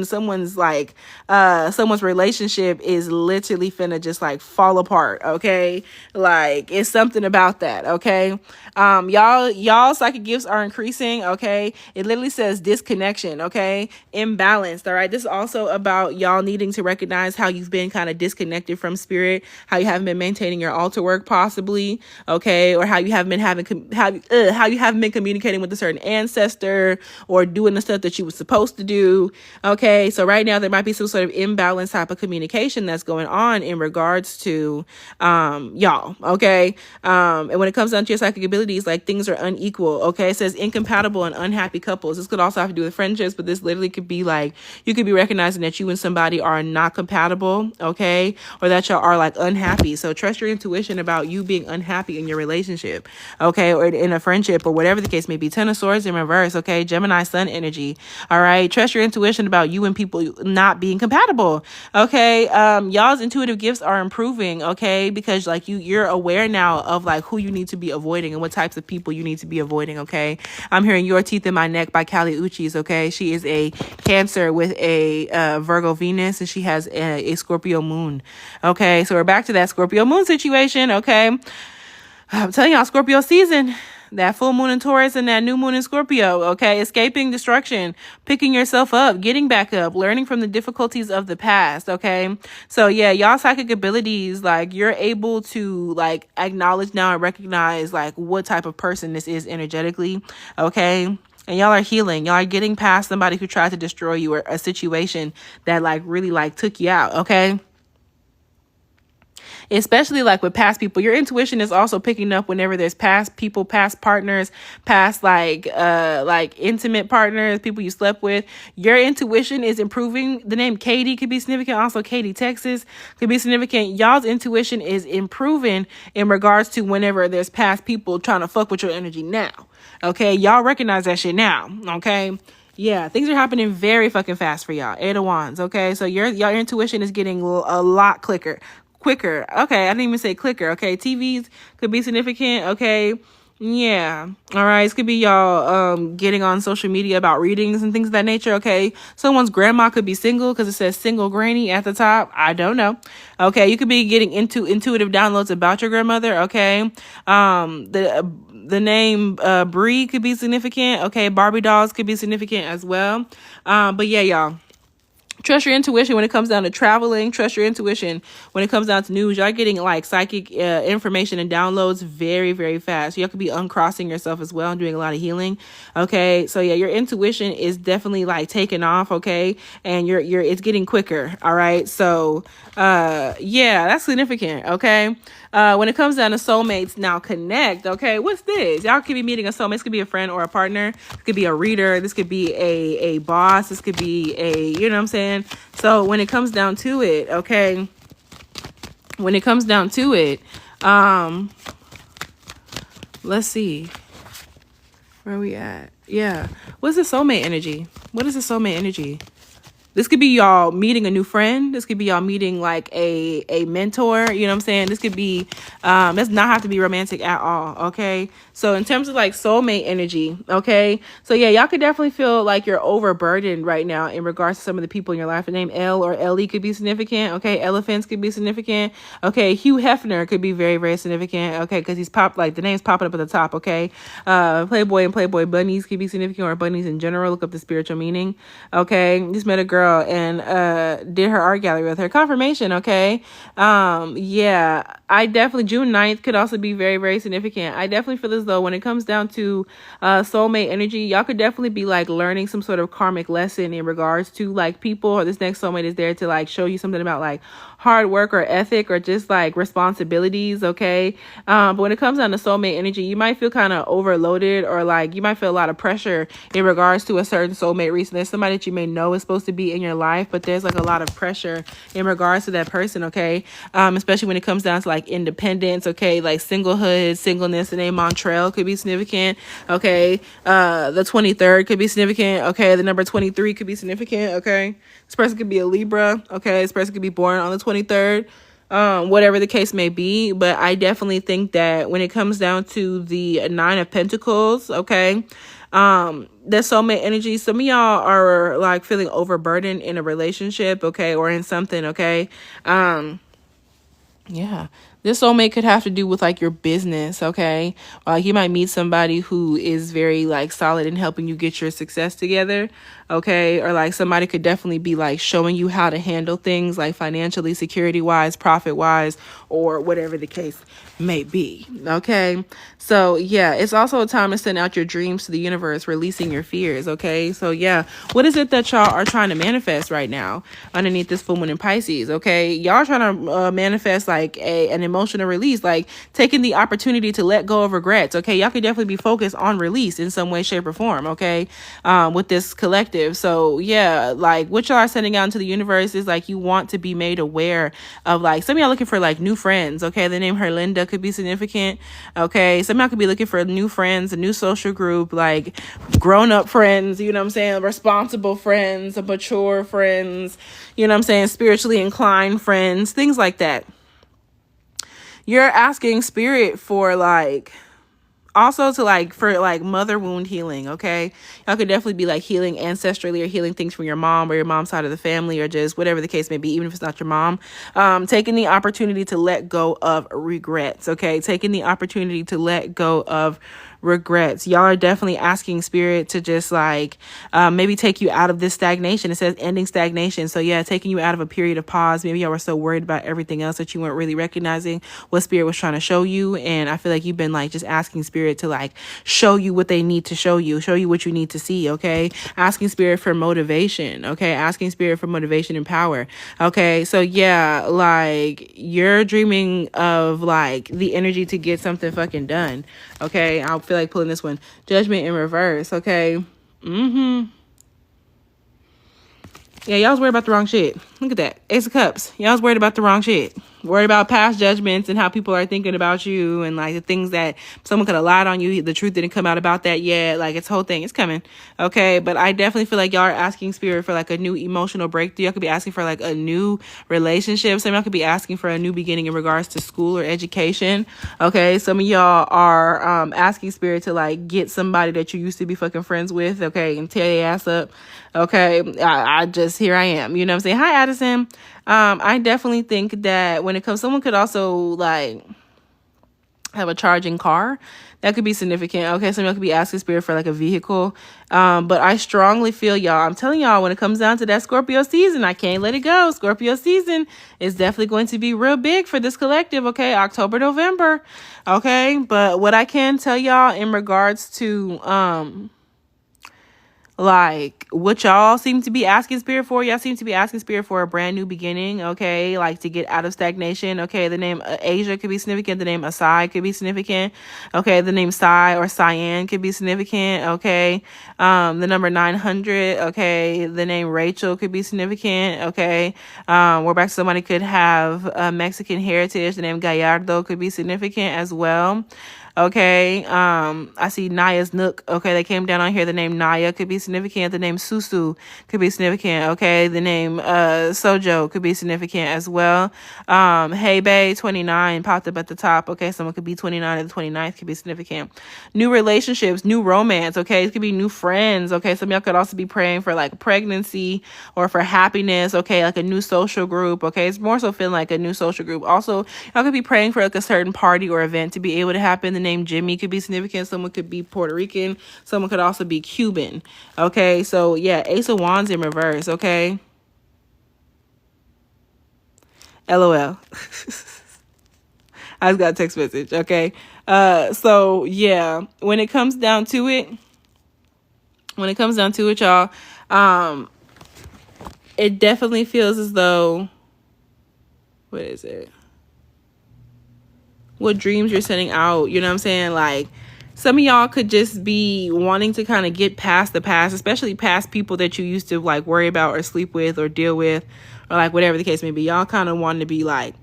someone's like, someone's relationship is literally finna just like fall apart. Okay. Like, it's something about that. Okay. Y'all psychic gifts are increasing. Okay. It literally says disconnection. Okay. Imbalanced. All right. This is also about y'all needing to recognize how you've been kind of disconnected from spirit, how you haven't been maintaining your altar work possibly. Okay. Or how you haven't been how you haven't been communicating with a certain ancestor or doing the stuff that you were supposed to do. Okay, so right now there might be some sort of imbalance type of communication that's going on in regards to y'all. Okay, and when it comes down to your psychic abilities, like, things are unequal. Okay, it says incompatible and unhappy couples. This could also have to do with friendships, but this literally could be like, you could be recognizing that you and somebody are not compatible. Okay, or that y'all are like unhappy. So trust your intuition about you being unhappy in your relationship. Okay, or in a friendship, or whatever the case may be. 10 of Swords in reverse. Okay, Gemini sun energy. All right, trust your intuition about you and people not being compatible. Okay, y'all's intuitive gifts are improving. Okay, because like you're aware now of like who you need to be avoiding and what types of people you need to be avoiding. Okay, I'm hearing Your Teeth in My Neck by Kali Uchis. Okay, she is a Cancer with a Virgo Venus, and she has a Scorpio moon. Okay, so we're back to that Scorpio moon situation. Okay, I'm telling y'all, Scorpio season, that full moon in Taurus and that new moon in Scorpio. Okay, escaping destruction, picking yourself up, getting back up, learning from the difficulties of the past. Okay, so yeah, y'all psychic abilities, like, you're able to like acknowledge now and recognize like what type of person this is energetically. Okay, and y'all are healing. Y'all are getting past somebody who tried to destroy you, or a situation that like really like took you out. Okay, especially like with past people. Your intuition is also picking up whenever there's past people, past partners, past like intimate partners, people you slept with. Your intuition is improving. The name Katie could be significant. Also, Katy, Texas could be significant. Y'all's intuition is improving in regards to whenever there's past people trying to fuck with your energy now. Okay, y'all recognize that shit now. Okay. Yeah, things are happening very fucking fast for y'all. 8 of Wands. Okay, so your intuition is getting a lot quicker. Okay, I didn't even say clicker. Okay, TVs could be significant. Okay, yeah. All right, this could be y'all getting on social media about readings and things of that nature. Okay, someone's grandma could be single because it says single granny at the top. I don't know. Okay, you could be getting into intuitive downloads about your grandmother. Okay, the name Bree could be significant. Okay, Barbie dolls could be significant as well. But yeah, y'all. Trust your intuition when it comes down to traveling. Trust your intuition when it comes down to news. Y'all getting like psychic information and downloads very, very fast. Y'all could be uncrossing yourself as well and doing a lot of healing. Okay, so yeah, your intuition is definitely like taking off. Okay, and it's getting quicker. All right, so yeah, that's significant. Okay. When it comes down to soulmates, now connect. Okay, what's this? Y'all could be meeting a soulmate. This could be a friend or a partner. This could be a reader. This could be a boss. This could be you know what I'm saying? So when it comes down to it, okay, let's see. Where are we at? Yeah. What's the soulmate energy? What is the soulmate energy? This could be y'all meeting a new friend. This could be y'all meeting like a mentor. You know what I'm saying? This could be, does not have to be romantic at all. Okay. So in terms of like soulmate energy. Okay. So yeah, y'all could definitely feel like you're overburdened right now in regards to some of the people in your life. The name L or Ellie could be significant. Okay. Elephants could be significant. Okay. Hugh Hefner could be very, very significant. Okay. Cause he's the name's popping up at the top. Okay. Playboy and Playboy bunnies could be significant, or bunnies in general. Look up the spiritual meaning. Okay. Just met a girl and did her art gallery with her. Confirmation. Okay. Yeah, I definitely, June 9th could also be very, very significant. I definitely feel as though when it comes down to soulmate energy, y'all could definitely be like learning some sort of karmic lesson in regards to like people, or this next soulmate is there to like show you something about like hard work or ethic or just like responsibilities. Okay. But when it comes down to soulmate energy, you might feel kind of overloaded, or like you might feel a lot of pressure in regards to a certain soulmate reason. There's somebody that you may know is supposed to be in your life, but there's like a lot of pressure in regards to that person. Okay. Especially when it comes down to like independence. Okay. Like singlehood, singleness. The name Montreal could be significant. Okay. The 23rd could be significant. Okay. The number 23 could be significant. Okay. This person could be a Libra. Okay. This person could be born on the 23rd. Whatever the case may be. But I definitely think that when it comes down to the 9 of Pentacles, okay, that soulmate energy, some of y'all are like feeling overburdened in a relationship, okay, or in something, okay. Yeah, this soulmate could have to do with like your business, okay? You might meet somebody who is very like solid in helping you get your success together, okay? Or like somebody could definitely be like showing you how to handle things like financially, security wise, profit wise, or whatever the case may be, okay? So yeah, it's also a time to send out your dreams to the universe, releasing your fears, okay? So yeah, what is it that y'all are trying to manifest right now underneath this full moon in Pisces, okay? Y'all are trying to manifest like an emotional release, like taking the opportunity to let go of regrets, okay? Y'all could definitely be focused on release in some way, shape, or form, okay? With this collective. So yeah, like what y'all are sending out into the universe is like you want to be made aware of like, some of y'all looking for like new friends, okay? The name Herlinda could be significant, okay? Some of y'all could be looking for new friends, a new social group, like grown-up friends, you know what I'm saying? Responsible friends, mature friends, you know what I'm saying? Spiritually inclined friends, things like that. You're asking spirit for like, also to like, for like mother wound healing, okay? Y'all could definitely be like healing ancestrally or healing things from your mom or your mom's side of the family, or just whatever the case may be, even if it's not your mom. Taking the opportunity to let go of regrets, okay? Taking the opportunity to let go of regrets. Y'all are definitely asking spirit to just like maybe take you out of this stagnation. It says ending stagnation. So yeah, taking you out of a period of pause. Maybe y'all were so worried about everything else that you weren't really recognizing what spirit was trying to show you. And I feel like you've been like just asking spirit to like show you what they need to show you what you need to see, okay? Asking spirit for motivation, okay? Asking spirit for motivation and power, okay? So yeah, like you're dreaming of like the energy to get something fucking done, okay? I feel like pulling this one. Judgment in reverse, okay? Yeah, y'all was worried about the wrong shit. Look at that. Ace of Cups. Y'all was worried about the wrong shit. Worried about past judgments and how people are thinking about you, and like the things that someone could have lied on you. The truth didn't come out about that yet. Like it's whole thing. It's coming. Okay. But I definitely feel like y'all are asking spirit for like a new emotional breakthrough. Y'all could be asking for like a new relationship. Some of y'all could be asking for a new beginning in regards to school or education. Okay. Some of y'all are asking spirit to like get somebody that you used to be fucking friends with. Okay. And tear your ass up. Okay. I just, here I am. You know what I'm saying? Hi, Addison. I definitely think that when it comes, someone could also like have a charging car. That could be significant. Okay, some of y'all could be asking spirit for like a vehicle. But I strongly feel y'all, I'm telling y'all, when it comes down to that Scorpio season, I can't let it go. Scorpio season is definitely going to be real big for this collective. Okay, October, November. Okay, but what I can tell y'all in regards to like what y'all seem to be asking spirit for, y'all seem to be asking spirit for a brand new beginning, okay? Like to get out of stagnation, okay? The name Asia could be significant. The name Asai could be significant, okay? The name Sai or Cyan could be significant, okay? The number 900, okay? The name Rachel could be significant, okay? Whereby somebody could have a Mexican heritage. The name Gallardo could be significant as well. Okay, I see Naya's Nook. Okay, they came down on here. The name Naya could be significant. The name Susu could be significant. Okay, the name Sojo could be significant as well. Hey Bay 29 popped up at the top. Okay, someone could be 29 and the 29th could be significant. New relationships, new romance. Okay, it could be new friends. Okay, some of y'all could also be praying for like pregnancy or for happiness. Okay, like a new social group. Okay, it's more so feeling like a new social group. Also, y'all could be praying for like a certain party or event to be able to happen. The name Jimmy could be significant. Someone could be Puerto Rican. Someone could also be Cuban. Okay, so yeah, Ace of Wands in reverse. Okay, LOL. I just got a text message. Okay. So yeah, when it comes down to it, y'all, it definitely feels as though, what is it? What dreams you're sending out, you know what I'm saying? Like, some of y'all could just be wanting to kind of get past the past, especially past people that you used to like worry about or sleep with or deal with, or like whatever the case may be. Y'all kind of wanting to be like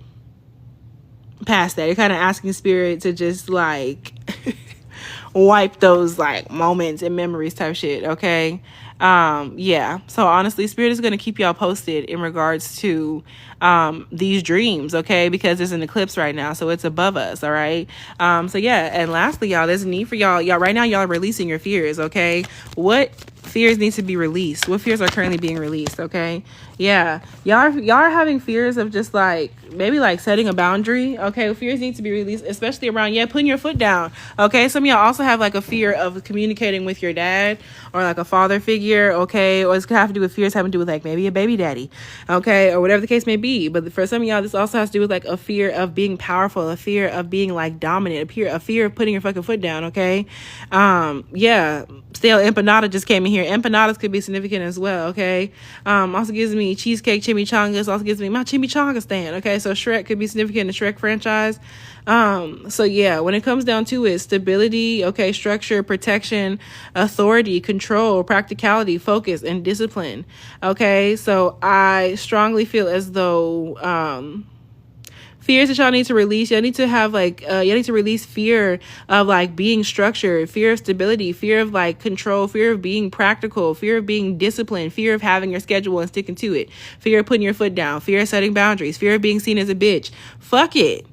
past that. You're kind of asking spirit to just like wipe those like moments and memories type shit. Okay. Yeah. So honestly, spirit is going to keep y'all posted in regards to these dreams, okay, because there's an eclipse right now, so it's above us. All right. So yeah, and lastly, y'all, there's a need for y'all right now. Y'all are releasing your fears. Okay. What fears need to be released? What fears are currently being released? Okay. Yeah, y'all are having fears of just like maybe like setting a boundary. Okay, fears need to be released, especially around putting your foot down. Okay, some of y'all also have like a fear of communicating with your dad or like a father figure. Okay, or it's gonna have to do with fears having to do with like maybe a baby daddy. Okay, or whatever the case may be. But for some of y'all, this also has to do with like a fear of being powerful, a fear of being like dominant, a fear of putting your fucking foot down. Okay, yeah. Still, empanada just came in here. Empanadas could be significant as well. Okay, also gives me cheesecake chimichangas. Also gives me my chimichanga stand. Okay, so Shrek could be significant in the Shrek franchise. So yeah, when it comes down to it, stability, okay, structure, protection, authority, control, practicality, focus, and discipline. Okay, so I strongly feel as though fears that y'all need to release. Y'all need to have like y'all need to release fear of like being structured, fear of stability, fear of like control, fear of being practical, fear of being disciplined, fear of having your schedule and sticking to it, fear of putting your foot down, fear of setting boundaries, fear of being seen as a bitch. Fuck it.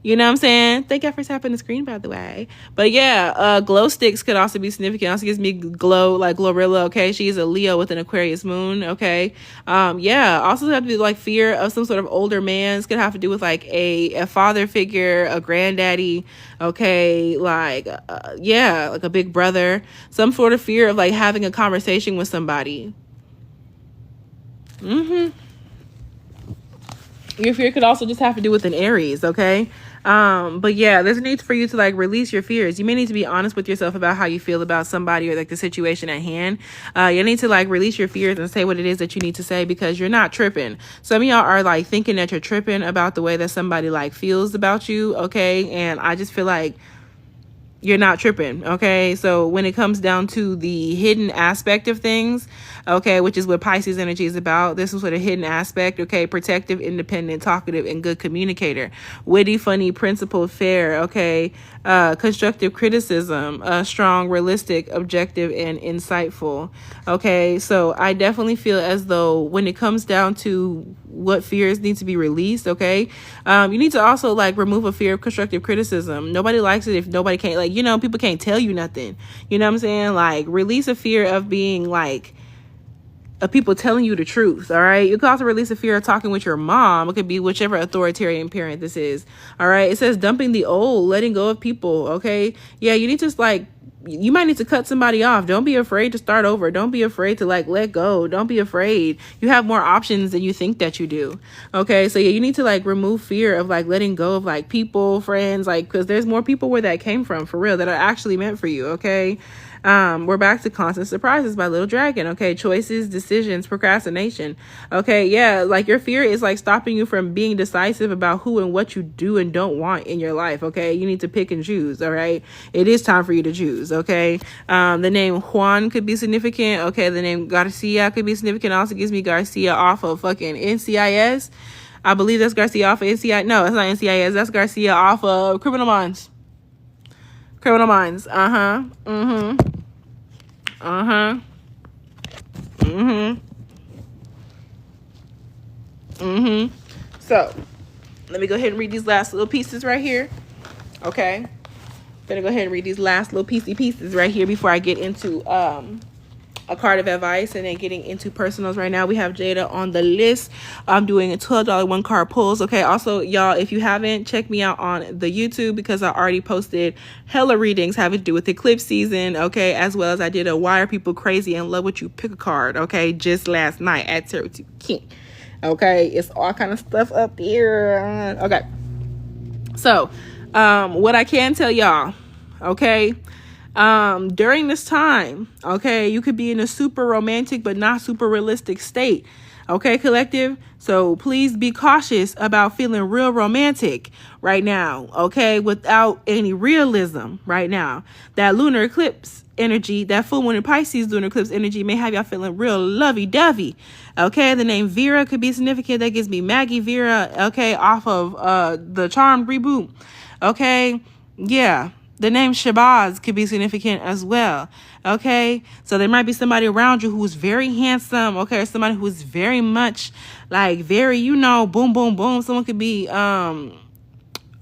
You know what I'm saying? Thank you for tapping the screen, by the way. But yeah, glow sticks could also be significant. Also gives me glow, like Glorilla, okay? She's a Leo with an Aquarius moon, okay? Yeah, also have to be like fear of some sort of older man. It's gonna have to do with like a father figure, a granddaddy, okay? Like, yeah, like a big brother. Some sort of fear of like having a conversation with somebody. Your fear could also just have to do with an Aries, okay? But yeah, there's a need for you to like release your fears. You may need to be honest with yourself about how you feel about somebody or like the situation at hand. You need to like release your fears and say what it is that you need to say, because you're not tripping. Some of y'all are like thinking that you're tripping about the way that somebody like feels about you, okay? And I just feel like you're not tripping, okay? So when it comes down to the hidden aspect of things, okay, which is what Pisces energy is about, this is what a hidden aspect, okay? Protective, independent, talkative, and good communicator. Witty, funny, principled, fair, okay? Constructive criticism, strong, realistic, objective, and insightful, okay? So I definitely feel as though when it comes down to what fears need to be released, okay, you need to also like remove a fear of constructive criticism. Nobody likes it if nobody can't, like, you know, people can't tell you nothing. You know what I'm saying? Like, release a fear of being like of people telling you the truth. All right, you can also release a fear of talking with your mom. It could be whichever authoritarian parent this is. All right, it says dumping the old, letting go of people. Okay, yeah, you need to like, you might need to cut somebody off. Don't be afraid to start over. Don't be afraid to like let go. Don't be afraid. You have more options than you think that you do. Okay, so yeah, you need to like remove fear of like letting go of like people, friends, like, because there's more people where that came from for real that are actually meant for you. Okay, we're back to constant surprises by Little Dragon. Okay, choices, decisions, procrastination. Okay, yeah, like your fear is like stopping you from being decisive about who and what you do and don't want in your life. Okay, you need to pick and choose. All right, it is time for you to choose. Okay, the name Juan could be significant. Okay, the name Garcia could be significant. Also gives me Garcia off of fucking NCIS. I believe that's Garcia off of NCIS. No, it's not NCIS. That's Garcia off of Criminal Minds. Criminal Minds. So let me go ahead and read these last little pieces right here. Okay, gonna go ahead and read these last little pieces right here before I get into a card of advice and then getting into personals. Right now we have Jada on the list. I'm doing a $12 one card pulls. Okay, also y'all, if you haven't, check me out on the YouTube, because I already posted hella readings having to do with eclipse season. Okay, as well as I did a Why Are People Crazy in Love With You pick a card, okay, just last night at Tarot to King. Okay, it's all kind of stuff up here. Okay, So, what I can tell y'all, okay, during this time, okay, you could be in a super romantic but not super realistic state. Okay, collective. So please be cautious about feeling real romantic right now, okay, without any realism right now. That lunar eclipse energy, that full moon in Pisces lunar eclipse energy may have y'all feeling real lovey-dovey. Okay, the name Vera could be significant. That gives me Maggie Vera, okay, off of the Charmed reboot. Okay, yeah. The name Shabazz could be significant as well. Okay, so there might be somebody around you who is very handsome. Okay, or somebody who is very much like very, boom, boom, boom. Someone could be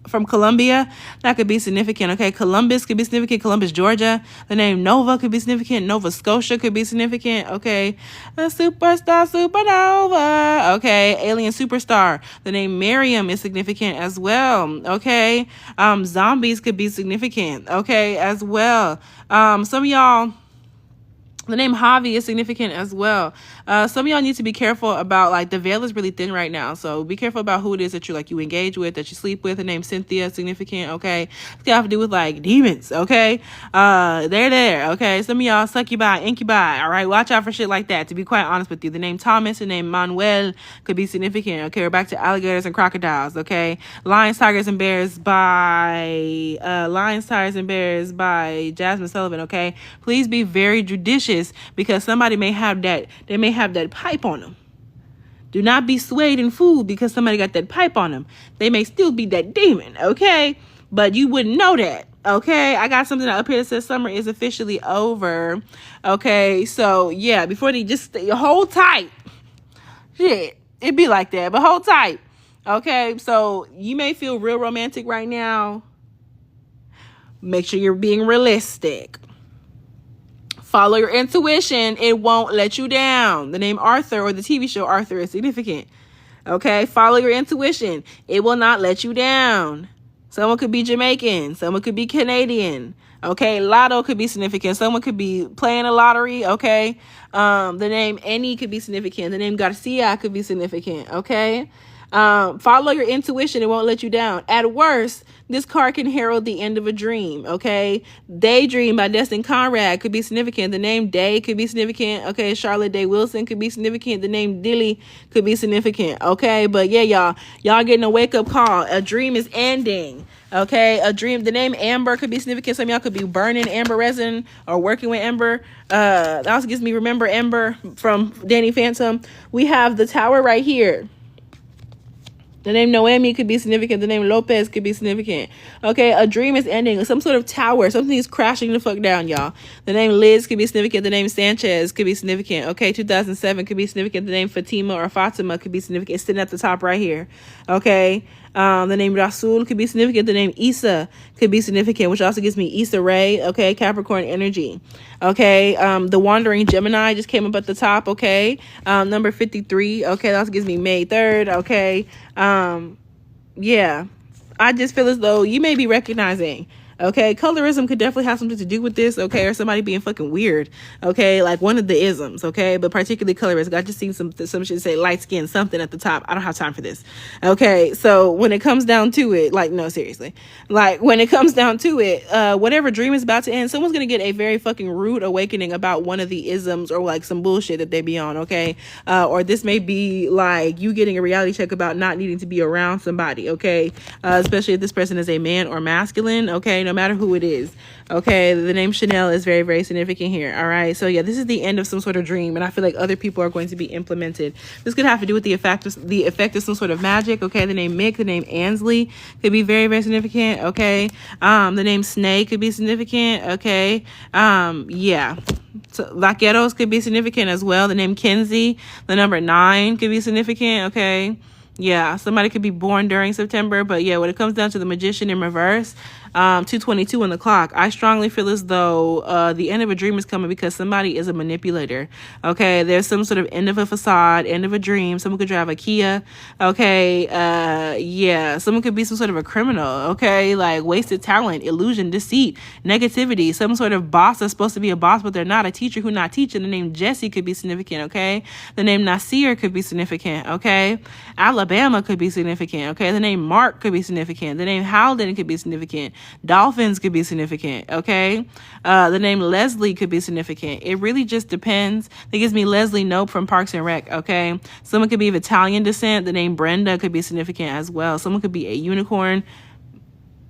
from Colombia. That could be significant. Okay, Columbus could be significant. Columbus, Georgia. The name Nova could be significant. Nova Scotia could be significant. Okay, a superstar, supernova. Okay, alien superstar. The name Miriam is significant as well. Okay, zombies could be significant. Okay, as well. Some of y'all, the name Javi is significant as well. Some of y'all need to be careful about, like, the veil is really thin right now. So be careful about who it is that you engage with, that you sleep with. The name Cynthia is significant, okay? It's got to do with, like, demons, okay? They're there, okay? Some of y'all succubi, incubi, all right? Watch out for shit like that, to be quite honest with you. The name Thomas, the name Manuel could be significant, okay? We're back to alligators and crocodiles, okay? Lions, Tigers, and Bears by Jasmine Sullivan, okay? Please be very judicious, because somebody may have that pipe on them. Do not be swayed and fooled because somebody got that pipe on them. They may still be that demon, okay? But you wouldn't know that, okay? I got something up here that says summer is officially over, okay? So, yeah, before they just hold tight. Shit, it'd be like that, but hold tight, okay? So, you may feel real romantic right now. Make sure you're being realistic. Follow your intuition. It won't let you down. The name Arthur, or the TV show Arthur, is significant. Okay? Follow your intuition. It will not let you down. Someone could be Jamaican. Someone could be Canadian. Okay? Lotto could be significant. Someone could be playing a lottery. Okay? The name Annie could be significant. The name Garcia could be significant. Okay? Follow your intuition. It won't let you down. At worst, this card can herald the end of a dream, okay? Daydream by Destin Conrad could be significant. The name Day could be significant, okay? Charlotte Day Wilson could be significant. The name Dilly could be significant, okay? But yeah, y'all getting a wake-up call. A dream is ending, okay? A dream. The name Amber could be significant. Some of y'all could be burning amber resin or working with amber. That also gives me Remember Amber from Danny Phantom. We have the tower right here. The name Noemi could be significant. The name Lopez could be significant. Okay, a dream is ending. Some sort of tower. Something is crashing the fuck down, y'all. The name Liz could be significant. The name Sanchez could be significant. Okay, 2007 could be significant. The name Fatima or Fatima could be significant. It's sitting at the top right here. Okay, the name Rasul could be significant. The name Issa could be significant, which also gives me Issa Rae. Okay, Capricorn energy. Okay, the Wandering Gemini just came up at the top. Okay, number 53. Okay, that also gives me May 3rd. Okay, yeah, I just feel as though you may be recognizing, okay, colorism could definitely have something to do with this, okay, or somebody being fucking weird, okay, like one of the isms, okay, but particularly colorism. I just seen some shit say light skin something at the top. I don't have time for this, okay? So when it comes down to it, like, no, seriously, like when it comes down to it, whatever dream is about to end, someone's gonna get a very fucking rude awakening about one of the isms or like some bullshit that they be on, okay? Or this may be like you getting a reality check about not needing to be around somebody, okay? Especially if this person is a man or masculine, okay? No matter who it is, okay? The name Chanel is very, very significant here, all right? So yeah, this is the end of some sort of dream, and I feel like other people are going to be implemented. This could have to do with the effect of some sort of magic, okay? The name Mick, the name Ansley could be very, very significant, okay? The name Snake could be significant, okay? Yeah. So Vaqueros could be significant as well. The name Kinsey, the number 9 could be significant, okay? Yeah, somebody could be born during September, but yeah, when it comes down to the Magician in reverse, 2:22 on the clock. I strongly feel as though the end of a dream is coming because somebody is a manipulator. Okay, there's some sort of end of a facade, end of a dream. Someone could drive a Kia. Okay, yeah, someone could be some sort of a criminal. Okay, like wasted talent, illusion, deceit, negativity. Some sort of boss that's supposed to be a boss, but they're not. A teacher who not teaching. The name Jesse could be significant. Okay, the name Nasir could be significant. Okay, Alabama could be significant. Okay, the name Mark could be significant. The name Howden could be significant. Dolphins could be significant. Okay, the name Leslie could be significant. It really just depends. It gives me Leslie Knope from Parks and Rec. Okay, someone could be of Italian descent. The name Brenda could be significant as well. Someone could be a unicorn.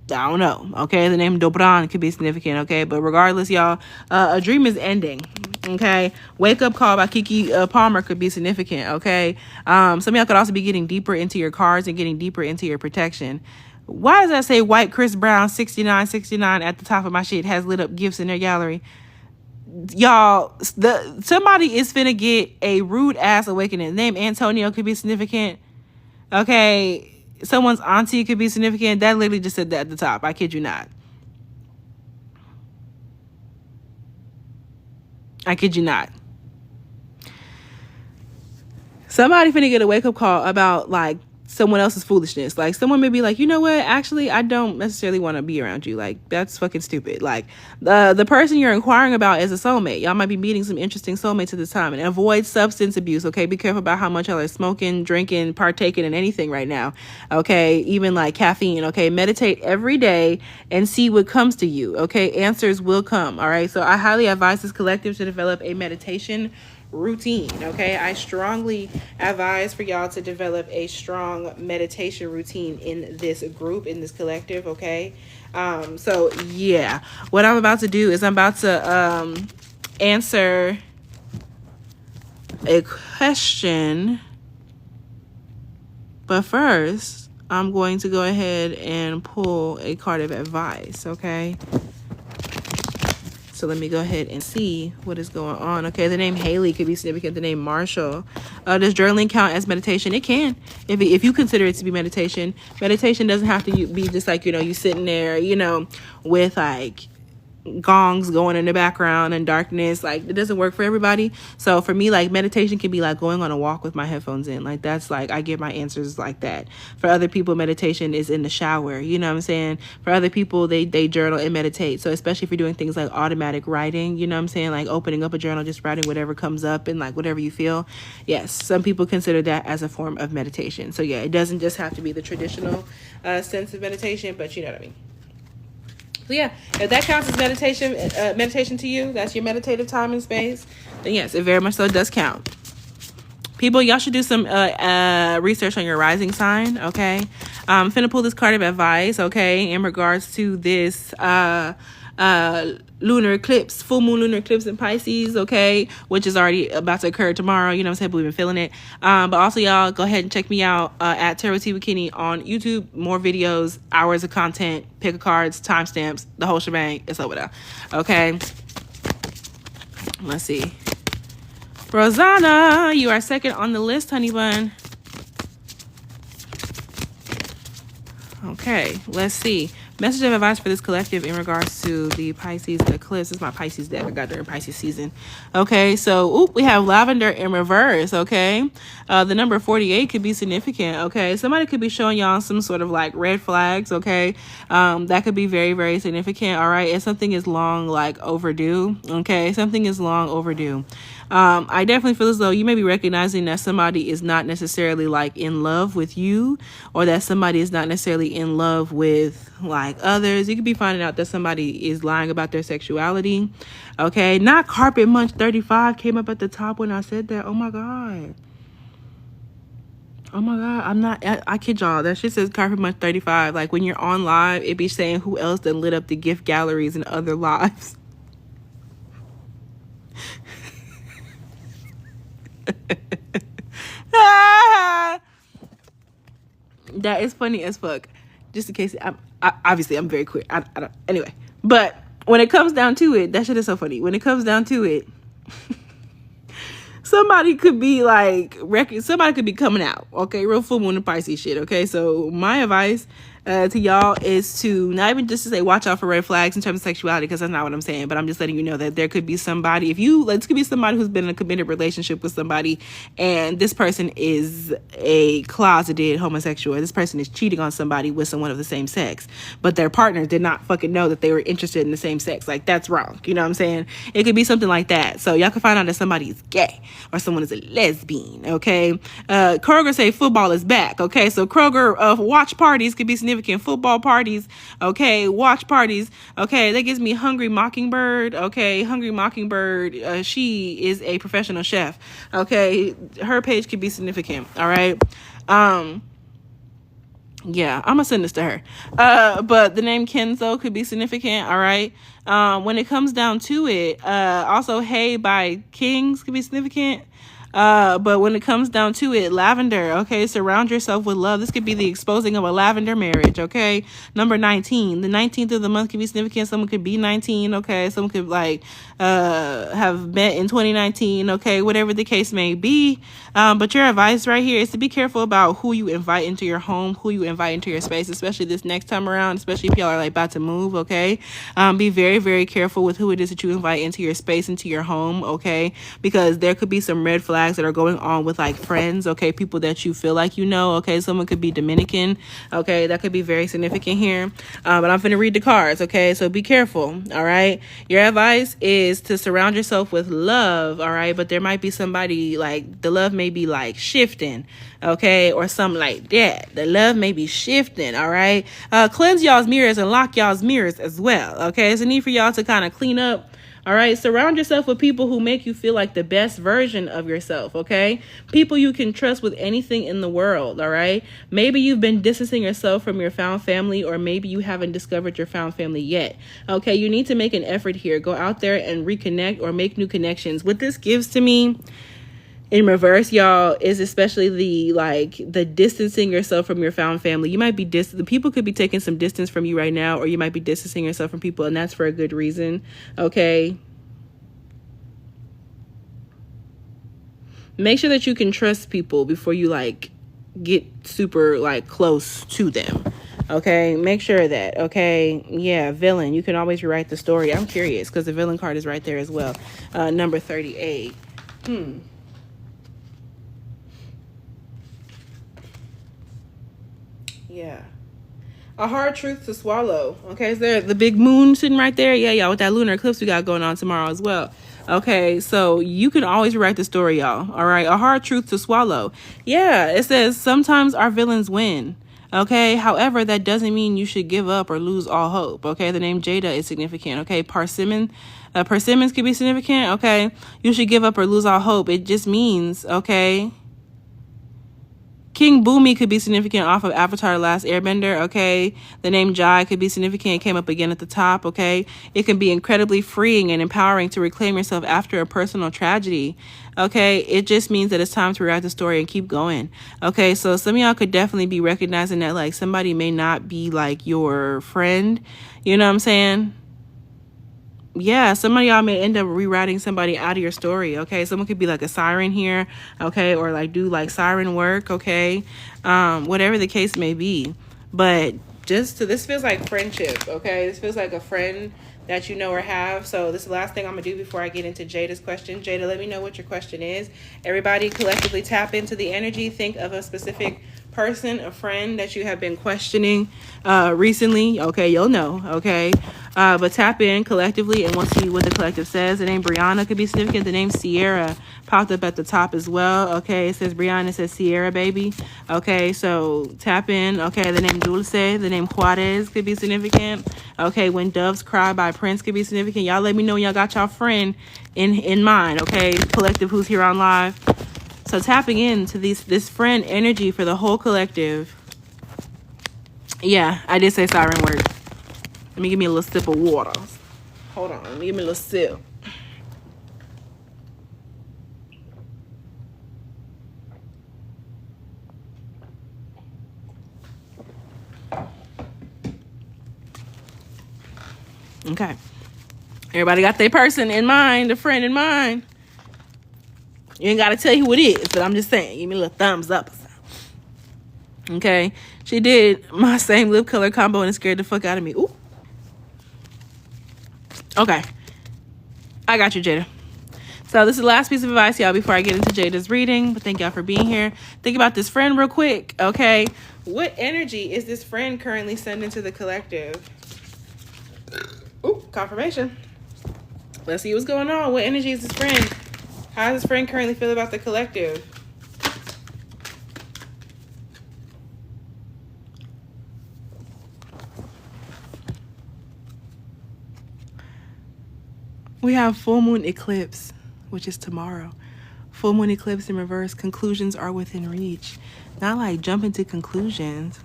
I don't know. Okay, the name Dobran could be significant. Okay, but regardless, y'all, a dream is ending. Okay, wake up call by Kiki Palmer could be significant. Okay, some of y'all could also be getting deeper into your cards and getting deeper into your protection. Why does that say white Chris Brown 6969 at the top of my shit has lit up gifts in their gallery? Y'all, somebody is finna get a rude ass awakening. The name Antonio could be significant. Okay, someone's auntie could be significant. That literally just said that at the top. I kid you not. I kid you not. Somebody finna get a wake-up call about like someone else's foolishness. Like someone may be like, you know what, actually I don't necessarily want to be around you. Like that's fucking stupid. Like the person you're inquiring about is a soulmate. Y'all might be meeting some interesting soulmates at this time. And avoid substance abuse. Okay, be careful about how much y'all are smoking, drinking, partaking in anything right now. Okay, even like caffeine. Okay, meditate every day and see what comes to you. Okay, answers will come. All right, so I highly advise this collective to develop a meditation routine. Okay, I strongly advise for y'all to develop a strong meditation routine in this group, in this collective. Okay, so yeah, what I'm about to do is I'm about to answer a question, but first I'm going to go ahead and pull a card of advice. Okay, so let me go ahead and see what is going on. Okay, the name Haley could be significant. The name Marshall. Does journaling count as meditation? It can. If you consider it to be meditation. Meditation doesn't have to be just like, you sitting there, with like gongs going in the background and darkness. Like it doesn't work for everybody. So for me, like meditation can be like going on a walk with my headphones in. Like that's like I get my answers like that. For other people, meditation is in the shower. You know what I'm saying? For other people, they journal and meditate. So especially if you're doing things like automatic writing, you know what I'm saying? Like opening up a journal, just writing whatever comes up and like whatever you feel. Yes, some people consider that as a form of meditation. So yeah, it doesn't just have to be the traditional sense of meditation, but you know what I mean. So yeah, if that counts as meditation to you, that's your meditative time and space, then yes, it very much so does count. People, y'all should do some research on your rising sign, okay? I'm finna pull this card of advice, okay, in regards to this lunar eclipse, full moon lunar eclipse in Pisces, okay, which is already about to occur tomorrow. You know what I'm saying? But we've been feeling it. But also, y'all, go ahead and check me out at Tarot Tea with Kinny on YouTube. More videos, hours of content, pick a cards, timestamps, the whole shebang. It's over there. Okay. Let's see. Rosanna, you are second on the list, honey bun. Okay, let's see. Message of advice for this collective in regards to the Pisces eclipse. This is my Pisces deck I got during Pisces season. Okay, so we have lavender in reverse. Okay, the number 48 could be significant. Okay, somebody could be showing y'all some sort of like red flags. Okay, that could be very, very significant. All right, and something is long like overdue. Okay, something is long overdue. I definitely feel as though you may be recognizing that somebody is not necessarily like in love with you, or that somebody is not necessarily in love with like others. You could be finding out that somebody is lying about their sexuality. Okay, not carpet munch 35 came up at the top when I said that. Oh my god, I'm not, I kid y'all, that shit says carpet munch 35. Like when you're on live, it be saying who else that lit up the gift galleries and other lives. That is funny as fuck. Just in case, obviously I'm very quick. I don't, anyway, but when it comes down to it, that shit is so funny. When it comes down to it, somebody could be like, somebody could be coming out. Okay, real full moon and Pisces shit. Okay, so my advice, to y'all is to not even just to say watch out for red flags in terms of sexuality, because that's not what I'm saying, but I'm just letting you know that there could be somebody, this could be somebody who's been in a committed relationship with somebody, and this person is a closeted homosexual. This person is cheating on somebody with someone of the same sex, but their partner did not fucking know that they were interested in the same sex. Like, that's wrong. You know what I'm saying? It could be something like that. So y'all can find out that somebody is gay or someone is a lesbian. Okay. Kroger say football is back. Okay. So Kroger watch parties could be significant. Football parties. Okay. Watch parties. Okay. That gives me Hungry Mockingbird. Okay. Hungry Mockingbird. She is a professional chef. Okay. Her page could be significant. All right. Yeah, I'm gonna send this to her. But the name Kenzo could be significant. All right. When it comes down to it, also Hey by Kings could be significant. But when it comes down to it, lavender, okay, surround yourself with love. This could be the exposing of a lavender marriage, okay? Number 19, the 19th of the month could be significant. Someone could be 19, okay? Someone could have met in 2019, okay? Whatever the case may be. But your advice right here is to be careful about who you invite into your home, who you invite into your space, especially this next time around, especially if y'all are about to move, okay? Be very, very careful with who it is that you invite into your space, into your home, okay? Because there could be some red flags that are going on with friends, okay, people that you feel like you know, okay, someone could be Dominican, okay, that could be very significant here. But I'm finna read the cards, okay, so be careful. All right, your advice is to surround yourself with love. All right, but there might be somebody the love may be shifting, okay, or something like that. The love may be shifting. All right, cleanse y'all's mirrors and lock y'all's mirrors as well. Okay, it's a need for y'all to kind of clean up. All right. Surround yourself with people who make you feel like the best version of yourself. Okay. People you can trust with anything in the world. All right. Maybe you've been distancing yourself from your found family, or maybe you haven't discovered your found family yet. Okay. You need to make an effort here. Go out there and reconnect or make new connections. What this gives to me in reverse, y'all, is especially the distancing yourself from your found family. You might be the people could be taking some distance from you right now, or you might be distancing yourself from people, and that's for a good reason. Okay. Make sure that you can trust people before you get super close to them. Okay, make sure of that. Okay, yeah, villain. You can always rewrite the story. I'm curious because the villain card is right there as well. Number 38. Yeah. A hard truth to swallow. Okay, is there the big moon sitting right there? Yeah, with that lunar eclipse we got going on tomorrow as well. Okay, so you can always rewrite the story, y'all. All right, a hard truth to swallow. Yeah, it says sometimes our villains win. Okay, however, that doesn't mean you should give up or lose all hope. Okay, the name Jada is significant. Okay, persimmons could be significant. Okay, you should give up or lose all hope. It just means, okay, King Boomy could be significant off of Avatar The Last Airbender, okay? The name Jai could be significant. It came up again at the top, okay? It can be incredibly freeing and empowering to reclaim yourself after a personal tragedy, okay? It just means that it's time to rewrite the story and keep going, okay? So some of y'all could definitely be recognizing that, somebody may not be, your friend. You know what I'm saying? Yeah, some of y'all may end up rewriting somebody out of your story, okay? Someone could be a siren here, okay? Or do siren work, okay? Whatever the case may be. But this feels like friendship, okay? This feels like a friend that you know or have. So this is the last thing I'm going to do before I get into Jada's question. Jada, let me know what your question is. Everybody collectively tap into the energy. Think of a specific person, a friend that you have been questioning recently. Okay, you'll know, okay? But tap in collectively and we'll see what the collective says. The name Brianna could be significant. The name Sierra popped up at the top as well. Okay, it says Brianna, it says Sierra, baby. Okay, so tap in. Okay, the name Dulce, the name Juarez could be significant. Okay, When Doves Cry by Prince could be significant. Y'all let me know y'all got y'all friend in mind, okay? Collective who's here on live. So tapping into this friend energy for the whole collective. Yeah, I did say siren word. Let me give me a little sip of water. Hold on, let me give me a little sip. Okay. Everybody got their person in mind, a friend in mind. You ain't got to tell you who it is, but I'm just saying, give me a little thumbs up. Okay, she did my same lip color combo and it scared the fuck out of me. Ooh. Okay, I got you, Jada. So this is the last piece of advice, y'all, before I get into Jada's reading. But thank y'all for being here. Think about this friend real quick, okay? What energy is this friend currently sending to the collective? Ooh, confirmation. Let's see what's going on. What energy is this friend? How does this friend currently feel about the collective? We have full moon eclipse, which is tomorrow. Full moon eclipse in reverse. Conclusions are within reach. Not like jumping to conclusions.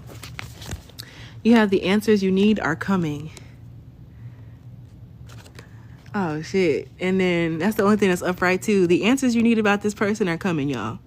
You have the answers you need are coming. Oh, shit. And then that's the only thing that's upright, too. The answers you need about this person are coming, y'all.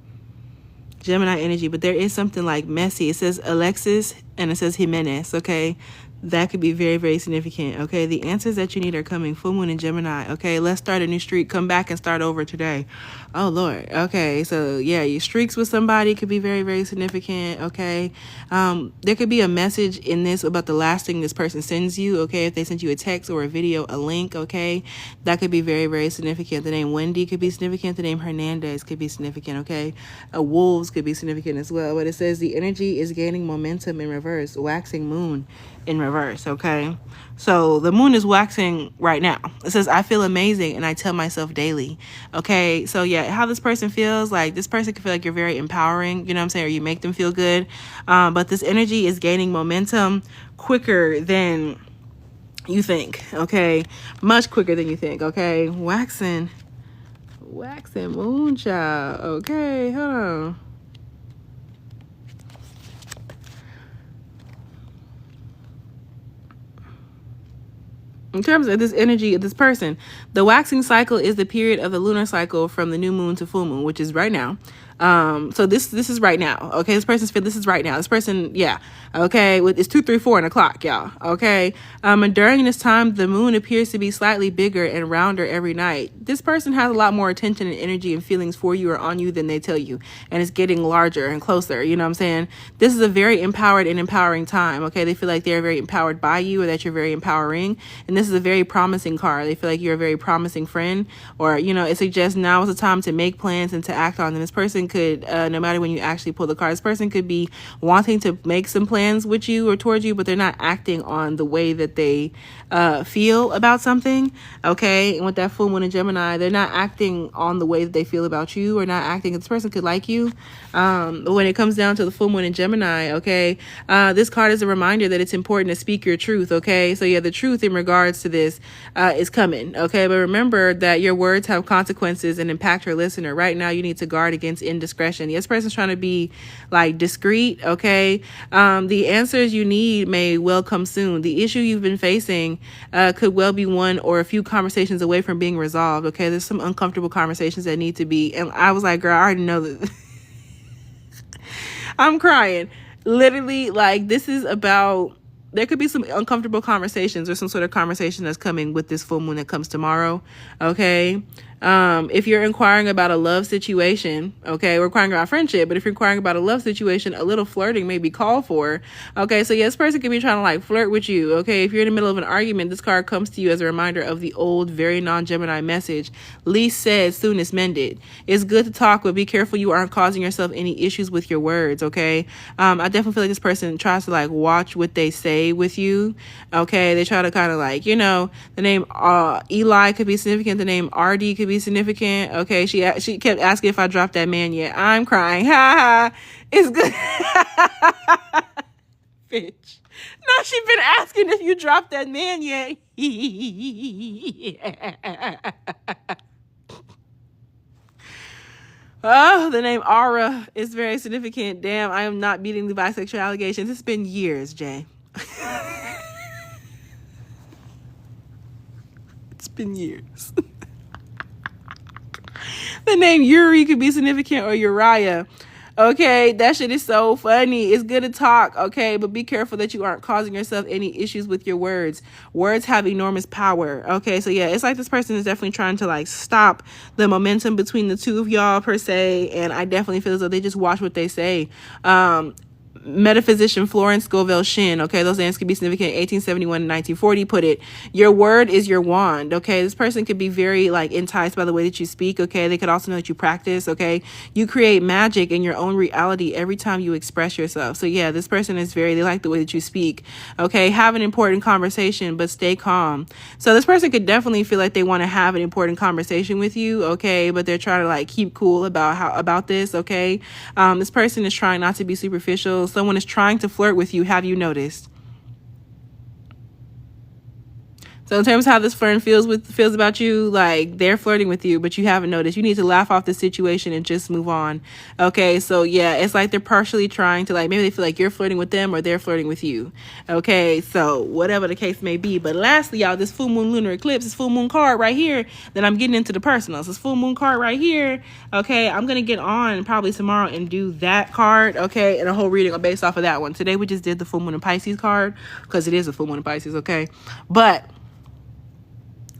Gemini energy. But there is something like messy. It says Alexis and it says Jimenez, okay? That could be very, very significant, okay? The answers that you need are coming. Full moon in Gemini, okay? Let's start a new streak. Come back and start over today. Oh, Lord. Okay, so, yeah, your streaks with somebody could be very, very significant, okay? There could be a message in this about the last thing this person sends you, okay? If they sent you a text or a video, a link, okay? That could be very, very significant. The name Wendy could be significant. The name Hernandez could be significant, okay? Wolves could be significant as well. But it says the energy is gaining momentum in reverse. Waxing moon in reverse, okay? So the moon is waxing right now. It says, I feel amazing and I tell myself daily, okay? So yeah, how this person feels, like this person can feel like you're very empowering, you know what I'm saying? Or you make them feel good. But this energy is gaining momentum quicker than you think, okay? Much quicker than you think, okay? Waxing moon child, okay? Hold on. In terms of this energy of this person, the waxing cycle is the period of the lunar cycle from the new moon to full moon, which is right now. So this is right now. Okay, this person's this is right now. This person, yeah. Okay, it's 2, 3, 4 o'clock, y'all. Okay. And during this time, the moon appears to be slightly bigger and rounder every night. This person has a lot more attention and energy and feelings for you or on you than they tell you, and it's getting larger and closer. You know what I'm saying? This is a very empowered and empowering time. Okay, they feel like they're very empowered by you, or that you're very empowering, and this is a very promising card. They feel like you're a very promising friend, or you know, it suggests now is the time to make plans and to act on them. This person could, no matter when you actually pull the card, this person could be wanting to make some plans with you or towards you, but they're not acting on the way that they feel about something. Okay, and with that full moon in Gemini, they're not acting on the way that they feel about you, or not acting. This person could like you. But when it comes down to the full moon in Gemini, okay, this card is a reminder that it's important to speak your truth. Okay, so yeah, the truth in regards to this is coming. Okay, but remember that your words have consequences and impact your listener. Right now, you need to guard against indiscretion. This person's trying to be like discreet. Okay, the answers you need may well come soon. The issue you've been facing could well be one or a few conversations away from being resolved. Okay, there's some uncomfortable conversations that need to be. And I was like, girl, I already know that. I'm crying. Literally, like, this is about, there could be some uncomfortable conversations or some sort of conversation that's coming with this full moon that comes tomorrow. Okay. If you're inquiring about a love situation, okay, we're inquiring about friendship, but if you're inquiring about a love situation, a little flirting may be called for. Okay, so yeah, this person could be trying to like flirt with you. Okay, if you're in the middle of an argument, this card comes to you as a reminder of the old, very non-Gemini message. Least said, soonest mended. It's good to talk, but be careful you aren't causing yourself any issues with your words. Okay, I definitely feel like this person tries to like watch what they say with you. Okay, they try to kind of like, you know, the name Eli could be significant. The name RD could be significant. Okay, she kept asking if I dropped that man yet. I'm crying. Ha ha. It's good. Bitch. No, she been asking if you dropped that man yet. Oh, the name Aura is very significant. Damn, I am not beating the bisexual allegations. It's been years, Jay. It's been years. The name Yuri could be significant, or Uriah. Okay, that shit is so funny. It's good to talk, okay, but be careful that you aren't causing yourself any issues with your words. Words have enormous power. Okay, so yeah, it's like this person is definitely trying to like stop the momentum between the two of y'all per se, and I definitely feel as though they just watch what they say. Metaphysician Florence Scoville Shin, okay, those names could be significant. 1871 and 1940 put it. Your word is your wand, okay. This person could be very like enticed by the way that you speak, okay. They could also know that you practice, okay. You create magic in your own reality every time you express yourself. So yeah, this person is they like the way that you speak, okay. Have an important conversation, but stay calm. So this person could definitely feel like they want to have an important conversation with you, okay, but they're trying to like keep cool about this, okay. This person is trying not to be superficial. Someone is trying to flirt with you. Have you noticed? So in terms of how this friend feels about you, like they're flirting with you, but you haven't noticed. You need to laugh off the situation and just move on. Okay, so yeah, it's like they're partially trying to like, maybe they feel like you're flirting with them or they're flirting with you. Okay, so whatever the case may be. But lastly, y'all, this full moon lunar eclipse, this full moon card right here, that I'm getting into the personals. This full moon card right here. Okay, I'm gonna get on probably tomorrow and do that card. Okay, and a whole reading based off of that one. Today we just did the full moon in Pisces card because it is a full moon in Pisces. Okay, but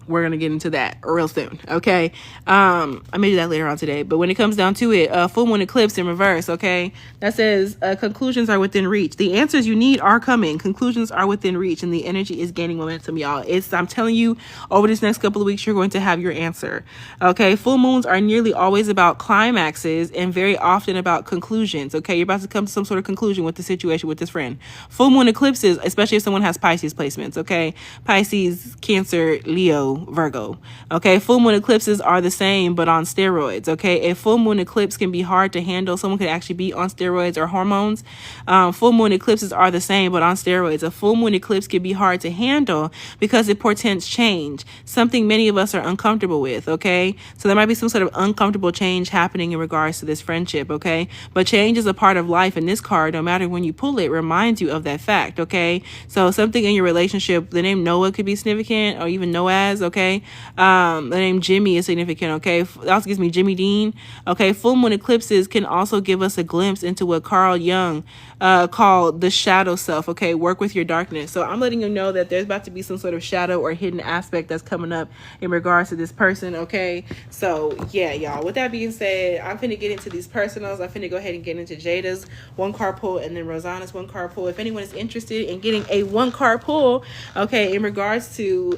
we're going to get into that real soon, okay? I may do that later on today. But when it comes down to it, full moon eclipse in reverse, okay? That says conclusions are within reach. The answers you need are coming. Conclusions are within reach, and the energy is gaining momentum, y'all. I'm telling you, over this next couple of weeks, you're going to have your answer, okay? Full moons are nearly always about climaxes and very often about conclusions, okay? You're about to come to some sort of conclusion with the situation with this friend. Full moon eclipses, especially if someone has Pisces placements, okay? Pisces, Cancer, Leo, Virgo, okay. Full moon eclipses are the same but on steroids, okay. A full moon eclipse can be hard to handle. Someone could actually be on steroids or hormones. Full moon eclipses are the same but on steroids. A full moon eclipse can be hard to handle because it portends change, something many of us are uncomfortable with, okay. So there might be some sort of uncomfortable change happening in regards to this friendship, okay. But change is a part of life, and this card, no matter when you pull it, reminds you of that fact, okay. So something in your relationship, the name Noah could be significant, or even Noaz, okay. The name Jimmy is significant, okay. That also gives me Jimmy Dean, okay. Full moon eclipses can also give us a glimpse into what Carl Jung called the shadow self, okay. Work with your darkness. So I'm letting you know that there's about to be some sort of shadow or hidden aspect that's coming up in regards to this person, okay. So yeah, y'all, with that being said, I'm finna get into these personals. I'm finna go ahead and get into Jada's one card pull and then Rosanna's one card pull. If anyone is interested in getting a one card pull, okay, in regards to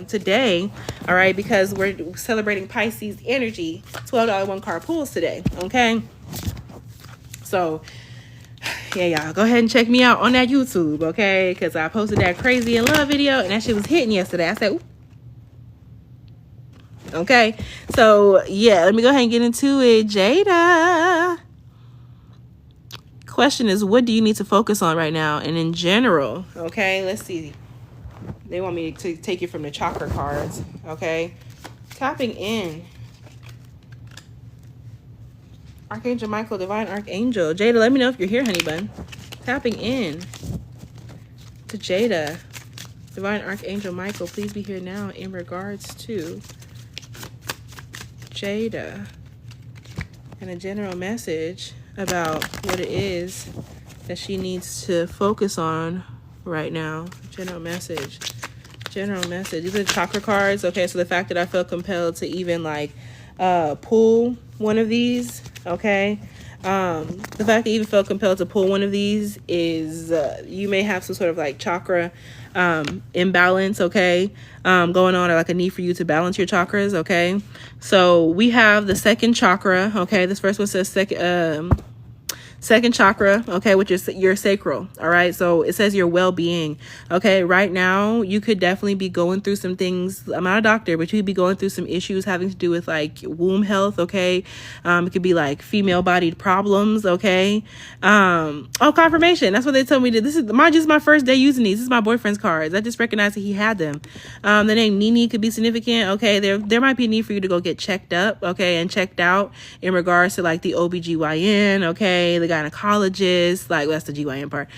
today, all right, because we're celebrating Pisces energy, $12 one card pulls today, okay. So yeah, y'all, go ahead and check me out on that YouTube, okay, because I posted that crazy in love video and that shit was hitting yesterday. I said, ooh. Okay, so yeah, let me go ahead and get into it. Jada, question is, what do you need to focus on right now and in general? Okay, let's see. They want me to take it from the chakra cards, okay. Tapping in. Archangel Michael, Divine Archangel. Jada, let me know if you're here, honey bun. Tapping in to Jada. Divine Archangel Michael, please be here now in regards to Jada. And a general message about what it is that she needs to focus on right now. General message. General message. These are chakra cards. Okay, so the fact that I felt compelled to even like pull one of these, okay, the fact that you even felt compelled to pull one of these is you may have some sort of like chakra imbalance, okay, going on, or like a need for you to balance your chakras, okay. So we have the second chakra, okay. This first one says second chakra, okay, which is your sacral, all right. So it says your well-being, okay. Right now you could definitely be going through some things. I'm not a doctor, but you could be going through some issues having to do with like womb health, okay. It could be like female bodied problems, okay. Oh, confirmation, that's what they told me to. This is my first day using these. This is my boyfriend's cards. I just recognized that he had them. The name Nini could be significant, okay. There might be a need for you to go get checked up, okay, and checked out in regards to like the OBGYN, okay, the gynecologist, like, well, that's the GYN part,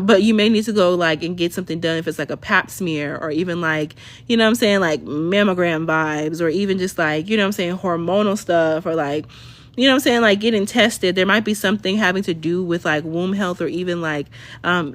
but you may need to go like and get something done if it's like a pap smear, or even like, you know what I'm saying, like mammogram vibes, or even just like, you know what I'm saying, hormonal stuff, or like you know what I'm saying, like getting tested. There might be something having to do with like womb health, or even like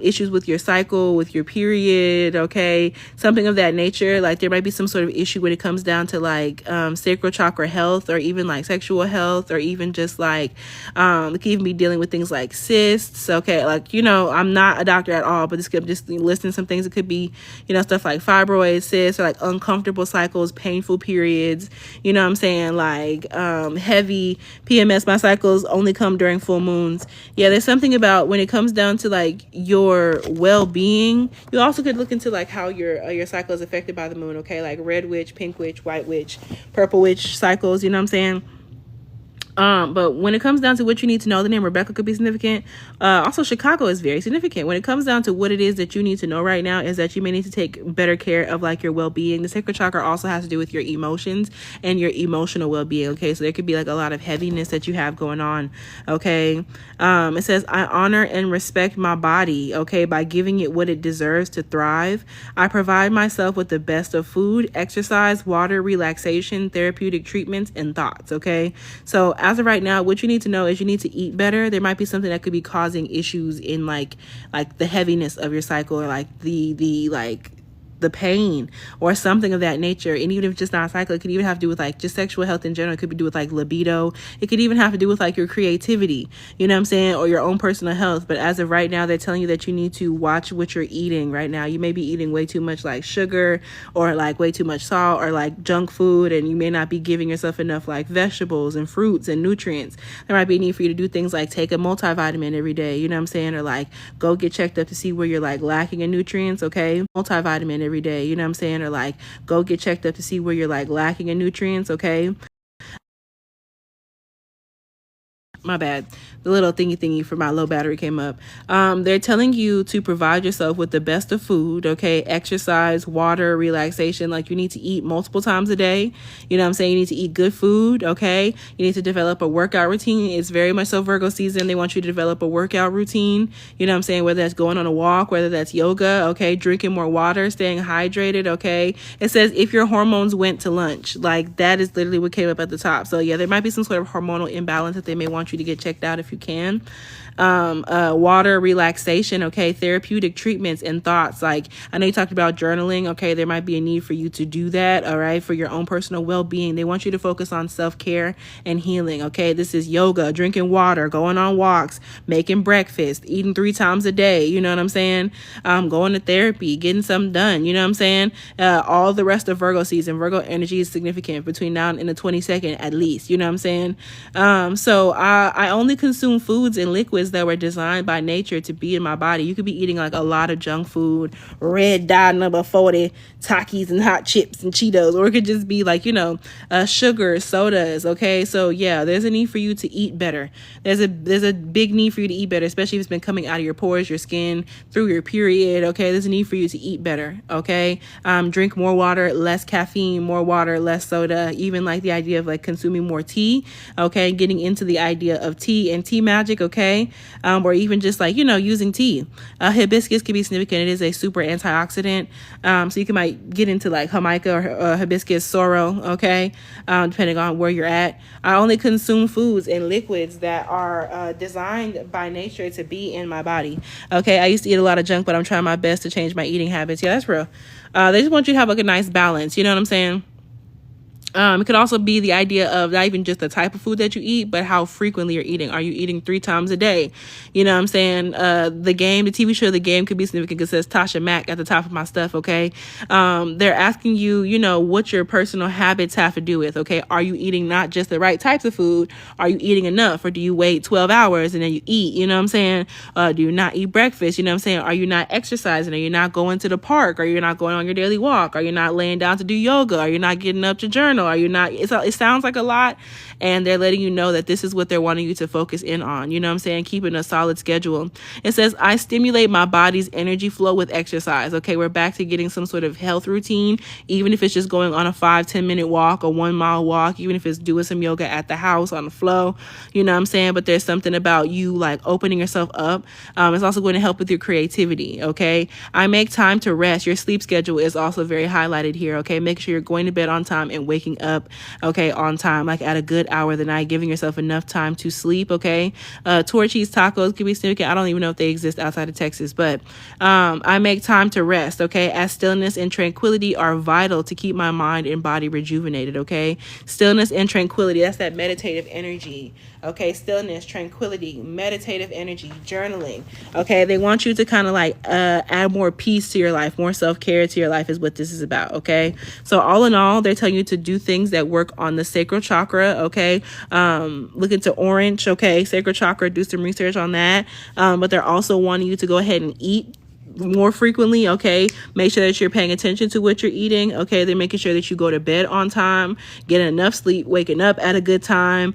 issues with your cycle, with your period, okay, something of that nature. Like there might be some sort of issue when it comes down to like sacral chakra health, or even like sexual health, or even just like it could even be dealing with things like cysts, okay. Like, you know, I'm not a doctor at all, but this could just listing some things. It could be, you know, stuff like fibroids, cysts, or like uncomfortable cycles, painful periods, you know what I'm saying, like heavy PMS. My cycles only come during full moons. Yeah, there's something about when it comes down to like your well-being. You also could look into like how your cycle is affected by the moon, okay, like red witch, pink witch, white witch, purple witch cycles, you know what I'm saying. But when it comes down to what you need to know, the name Rebecca could be significant. Also, Chicago is very significant. When it comes down to what it is that you need to know right now, is that you may need to take better care of like your well-being. The sacral chakra also has to do with your emotions and your emotional well-being. Okay, so there could be like a lot of heaviness that you have going on. Okay, it says, I honor and respect my body, okay, by giving it what it deserves to thrive. I provide myself with the best of food, exercise, water, relaxation, therapeutic treatments, and thoughts. Okay, so as of right now, what you need to know is you need to eat better. There might be something that could be causing issues in like the heaviness of your cycle, or like the pain or something of that nature. And even if it's just not a cycle, it could even have to do with like just sexual health in general. It could be do with like libido. It could even have to do with like your creativity, you know what I'm saying, or your own personal health. But as of right now, they're telling you that you need to watch what you're eating right now. You may be eating way too much like sugar, or like way too much salt, or like junk food, and you may not be giving yourself enough like vegetables and fruits and nutrients. There might be a need for you to do things like take a multivitamin every day, you know what I'm saying, or like go get checked up to see where you're like lacking in nutrients, okay, multivitamin every day, you know what I'm saying, or like go get checked up to see where you're like lacking in nutrients, okay. My bad, the little thingy for my low battery came up. They're telling you to provide yourself with the best of food, okay, exercise, water, relaxation. Like you need to eat multiple times a day, you know what I'm saying. You need to eat good food, okay. You need to develop a workout routine. It's very much so Virgo season. They want you to develop a workout routine, you know what I'm saying, whether that's going on a walk, whether that's yoga, okay, drinking more water, staying hydrated, okay. It says if your hormones went to lunch, like that is literally what came up at the top. So yeah, there might be some sort of hormonal imbalance that they may want you to get checked out if you can. Water, relaxation, okay, therapeutic treatments and thoughts. Like I know you talked about journaling, okay, there might be a need for you to do that, all right, for your own personal well-being. They want you to focus on self-care and healing, okay. This is yoga, drinking water, going on walks, making breakfast, eating 3 times a day, you know what I'm saying, going to therapy, getting something done, you know what I'm saying. All the rest of Virgo season, Virgo energy is significant between now and the 22nd at least, you know what I'm saying. So I only consume foods and liquids that were designed by nature to be in my body. You could be eating like a lot of junk food, red dye number 40 Takis and hot chips and Cheetos, or it could just be like, you know, sugar, sodas, okay. So yeah, there's a need for you to eat better. There's a big need for you to eat better, especially if it's been coming out of your pores, your skin, through your period, okay. There's a need for you to eat better, okay. Drink more water, less caffeine, more water, less soda. Even like the idea of like consuming more tea, okay, getting into the idea of tea and tea magic, okay. Or even just like, you know, using tea. Hibiscus can be significant. It is a super antioxidant. So you might get into like Jamaica or hibiscus sorrel, okay, depending on where you're at. I only consume foods and liquids that are designed by nature to be in my body, okay. I used to eat a lot of junk, but I'm trying my best to change my eating habits. Yeah, that's real. They just want you to have like a nice balance, you know what I'm saying. It could also be the idea of not even just the type of food that you eat, but how frequently you're eating. Are you eating 3 times a day? You know what I'm saying? The TV show, The Game could be significant because it says Tasha Mack at the top of my stuff, okay? They're asking you, you know, what your personal habits have to do with, okay? Are you eating not just the right types of food? Are you eating enough? Or do you wait 12 hours and then you eat, you know what I'm saying? Do you not eat breakfast? You know what I'm saying? Are you not exercising? Are you not going to the park? Are you not going on your daily walk? Are you not laying down to do yoga? Are you not getting up to journal? Are you not? It sounds like a lot, and they're letting you know that this is what they're wanting you to focus in on. You know what I'm saying? Keeping a solid schedule. It says, I stimulate my body's energy flow with exercise. Okay, we're back to getting some sort of health routine, even if it's just going on a 5-10 minute walk, a 1 mile walk, even if it's doing some yoga at the house on the flow. You know what I'm saying? But there's something about you like opening yourself up. It's also going to help with your creativity. Okay, I make time to rest. Your sleep schedule is also very highlighted here. Okay, make sure you're going to bed on time and waking waking up, okay, on time, like at a good hour of the night, giving yourself enough time to sleep, okay? Torchy's tacos could be significant. I don't even know if they exist outside of Texas, but I make time to rest, okay? As stillness and tranquility are vital to keep my mind and body rejuvenated, okay? Stillness and tranquility, that's that meditative energy, okay? Stillness, tranquility, meditative energy, journaling, okay? They want you to kind of like add more peace to your life, more self-care to your life is what this is about, okay? So all in all, they're telling you to do things that work on the sacral chakra, okay? Look into orange, okay? Sacral chakra, do some research on that. But they're also wanting you to go ahead and eat more frequently, okay? Make sure that you're paying attention to what you're eating, okay? They're making sure that you go to bed on time, getting enough sleep, waking up at a good time,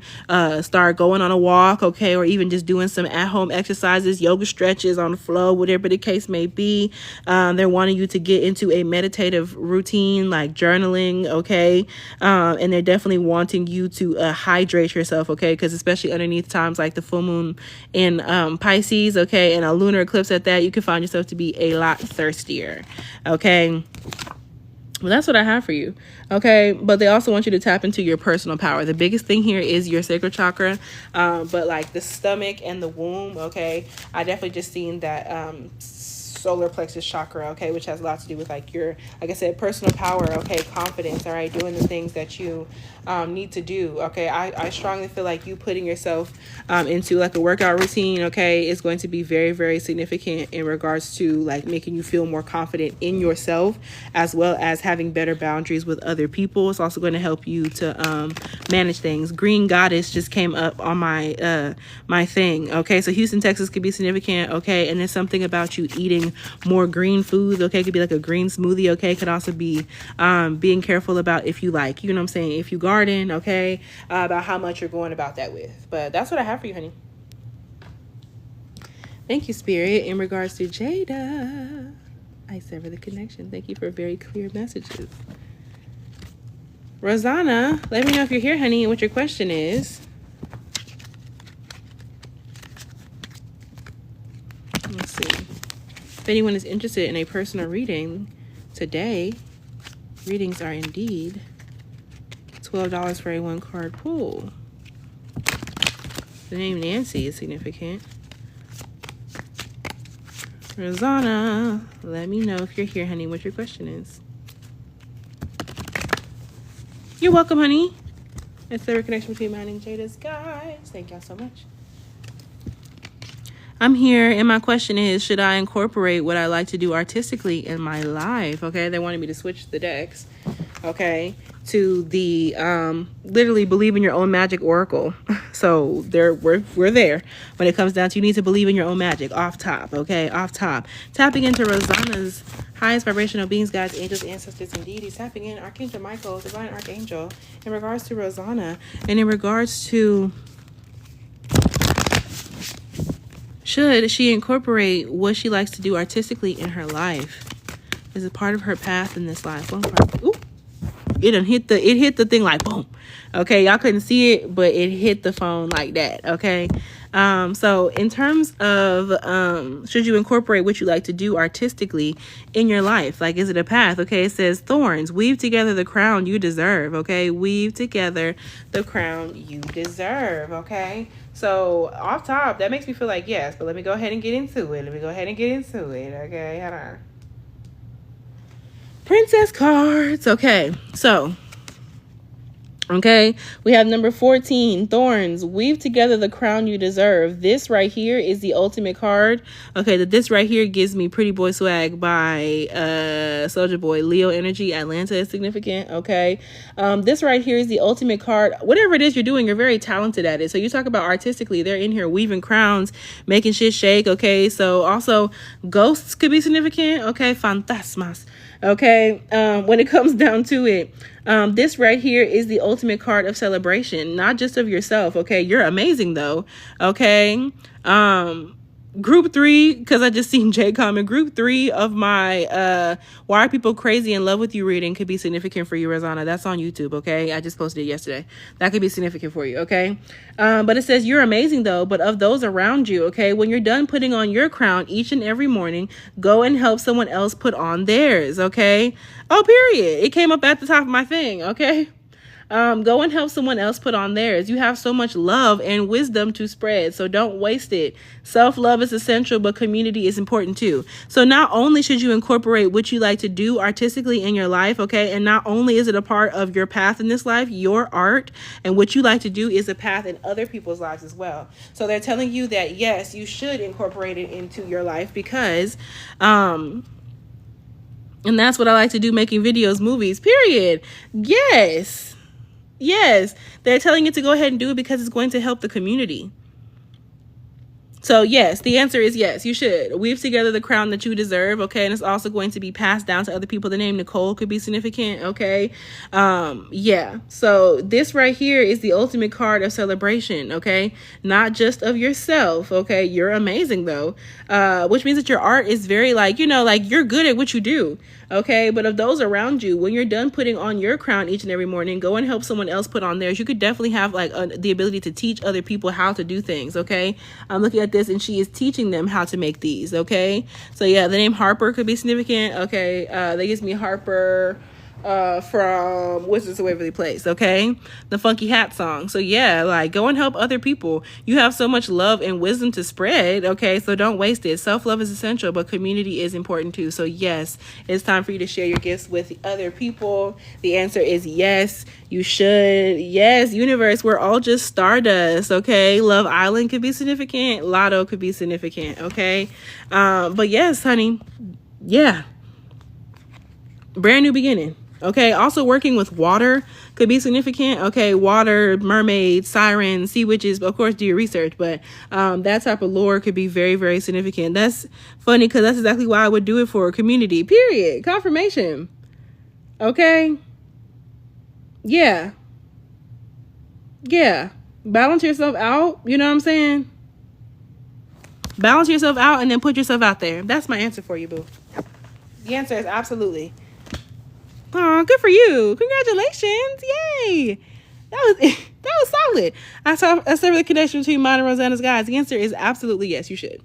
start going on a walk, okay? Or even just doing some at-home exercises, yoga stretches on the floor, whatever the case may be. They're wanting you to get into a meditative routine like journaling, okay? And they're definitely wanting you to hydrate yourself, okay? Because especially underneath times like the full moon in Pisces, okay, and a lunar eclipse at that, you can find yourself to be a lot thirstier, okay? Well, that's what I have for you, okay? But they also want you to tap into your personal power. The biggest thing here is your sacral chakra, but like the stomach and the womb, okay? I definitely just seen that solar plexus chakra, okay, which has a lot to do with like your, like I said, personal power, okay, confidence, all right, doing the things that you need to do, okay? I strongly feel like you putting yourself into like a workout routine, okay, is going to be very, very significant in regards to like making you feel more confident in yourself, as well as having better boundaries with other people. It's also going to help you to manage things. Green Goddess just came up on my my thing, okay? So Houston, Texas could be significant, okay? And there's something about you eating more green foods, okay? It could be like a green smoothie, okay? Could also be being careful about if you like, you know what I'm saying, if you garden, okay, about how much you're going about that with. But that's what I have for you, honey. Thank you, Spirit. In regards to Jada, I sever the connection. Thank you for very clear messages. Rosanna, let me know if you're here, honey, and what your question is. Let's see. If anyone is interested in a personal reading today, readings are indeed $12 for a one-card pool. The name Nancy is significant. Rosanna, let me know if you're here, honey, what your question is. You're welcome, honey. It's the connection between mine and Jada's, guys. Thank y'all so much. I'm here, and my question is, should I incorporate what I like to do artistically in my life? Okay, they wanted me to switch the decks, okay, to the literally believe in your own magic oracle. So we're there. When it comes down to, you need to believe in your own magic off top, okay, off top. Tapping into Rosanna's highest vibrational beings, guides, angels, ancestors, and deities. Tapping in Archangel Michael, divine archangel, in regards to Rosanna, and in regards to, should she incorporate what she likes to do artistically in her life? Is it part of her path in this life? Ooh, it hit the thing like boom. Okay, y'all couldn't see it, but it hit the phone like that. Okay. So in terms of should you incorporate what you like to do artistically in your life? Like, is it a path? Okay, it says thorns. Weave together the crown you deserve. Okay, weave together the crown you deserve. Okay. So off top, that makes me feel like yes, but let me go ahead and get into it. Okay, hold on. Princess cards. Okay, so okay, we have number 14, thorns. Weave together the crown you deserve. This right here is the ultimate card. Okay, this right here gives me Pretty Boy Swag by Soulja Boy. Leo energy, Atlanta is significant. Okay, this right here is the ultimate card. Whatever it is you're doing, you're very talented at it. So you talk about artistically, they're in here weaving crowns, making shit shake. Okay, so also ghosts could be significant. Okay, fantasmas. Okay, when it comes down to it, this right here is the ultimate card of celebration, not just of yourself. Okay, you're amazing though. Okay, group 3, because I just seen Jay comment, group 3 of my Why Are People Crazy in Love With You reading could be significant for you, Rosanna. That's on YouTube. Okay, I just posted it yesterday. That could be significant for you. Okay, but it says you're amazing though, but of those around you. Okay, when you're done putting on your crown each and every morning, go and help someone else put on theirs. Okay, oh period, it came up at the top of my thing. Okay, Go and help someone else put on theirs. You have so much love and wisdom to spread, so don't waste it. Self-love is essential, but community is important too. So not only should you incorporate what you like to do artistically in your life, okay, and not only is it a part of your path in this life, your art and what you like to do is a path in other people's lives as well. So they're telling you that yes, you should incorporate it into your life because and that's what I like to do, making videos, movies, period. Yes. They're telling you to go ahead and do it because it's going to help the community. So yes, the answer is yes, you should. Weave together the crown that you deserve, okay? And it's also going to be passed down to other people. The name Nicole could be significant, okay? Yeah. So this right here is the ultimate card of celebration, okay? Not just of yourself, okay? You're amazing though. Which means that your art is very like, you're good at what you do, okay? But of those around you, when you're done putting on your crown each and every morning, go and help someone else put on theirs. You could definitely have like the ability to teach other people how to do things, okay? I'm looking at this and she is teaching them how to make these, okay? So yeah, the name Harper could be significant, okay? That gives me Harper from Wizards of Waverly Place, okay? The Funky Hat song. So yeah, like go and help other people. You have so much love and wisdom to spread, okay? So don't waste it. Self-love is essential, but community is important too. So yes, it's time for you to share your gifts with other people. The answer is yes, you should. Yes, universe, we're all just stardust, okay? Love Island could be significant. Lotto could be significant, okay? But yes, honey, yeah. Brand new beginning. Okay, also working with water could be significant. Okay, water, mermaids, sirens, sea witches, of course do your research, but that type of lore could be very, very significant. That's funny because that's exactly why I would do it for a community, period. Confirmation. Okay. Yeah. Balance yourself out, you know what I'm saying? Balance yourself out and then put yourself out there. That's my answer for you, boo. The answer is absolutely. Oh, good for you. Congratulations. Yay. That was solid. I sever the connection between mine and Rosanna's guys. The answer is absolutely yes, you should.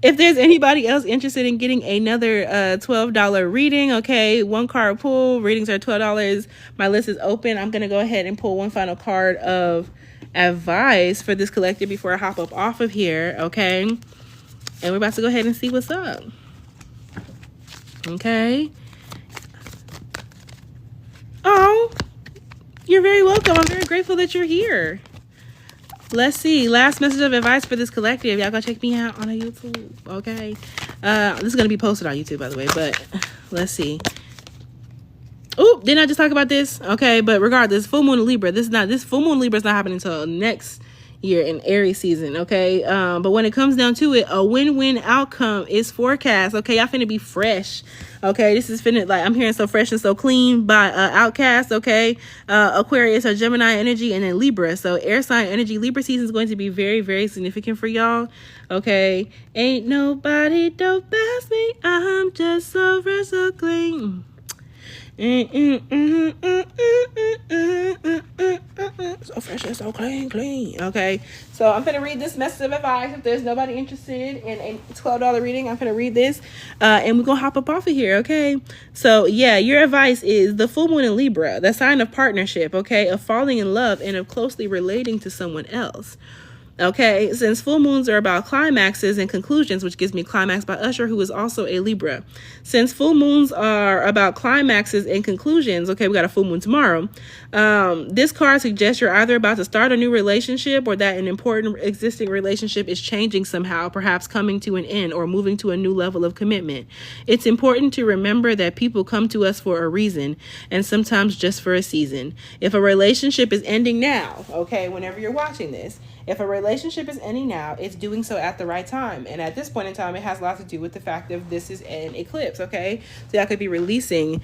If there's anybody else interested in getting another $12 reading, okay, one card pull, readings are $12. My list is open. I'm going to go ahead and pull one final card of advice for this collective before I hop up off of here, okay? And we're about to go ahead and see what's up. Okay. Oh, you're very welcome. I'm very grateful that you're here. Let's see. Last message of advice for this collective. Y'all go check me out on YouTube. Okay. This is going to be posted on YouTube, by the way, but let's see. Oh, didn't I just talk about this? Okay. But regardless, full moon Libra. This full moon Libra is not happening until next year in Aries season. Okay. But when it comes down to it, a win-win outcome is forecast. Okay. Y'all finna be fresh. Okay, this is finna, like, I'm hearing so fresh and so clean by Outcast, okay? Aquarius or Gemini energy, and then Libra. So air sign energy, Libra season is going to be very, very significant for y'all, okay? Ain't nobody dope past me, I'm just so fresh, so clean. So fresh and so clean. Okay, so I'm gonna read this message of advice. If there's nobody interested in a $12 reading, I'm gonna read this, and we're gonna hop up off of here. Okay, so yeah, your advice is the full moon in Libra, the sign of partnership. Okay, of falling in love and of closely relating to someone else. Okay, since full moons are about climaxes and conclusions, which gives me Climax by Usher, who is also a Libra. Since full moons are about climaxes and conclusions, okay, we got a full moon tomorrow. This card suggests you're either about to start a new relationship or that an important existing relationship is changing somehow, perhaps coming to an end or moving to a new level of commitment. It's important to remember that people come to us for a reason and sometimes just for a season. If a relationship is ending now, okay, whenever you're watching this, if a relationship is ending now, it's doing so at the right time. And at this point in time, it has a lot to do with the fact that this is an eclipse, okay? So y'all could be releasing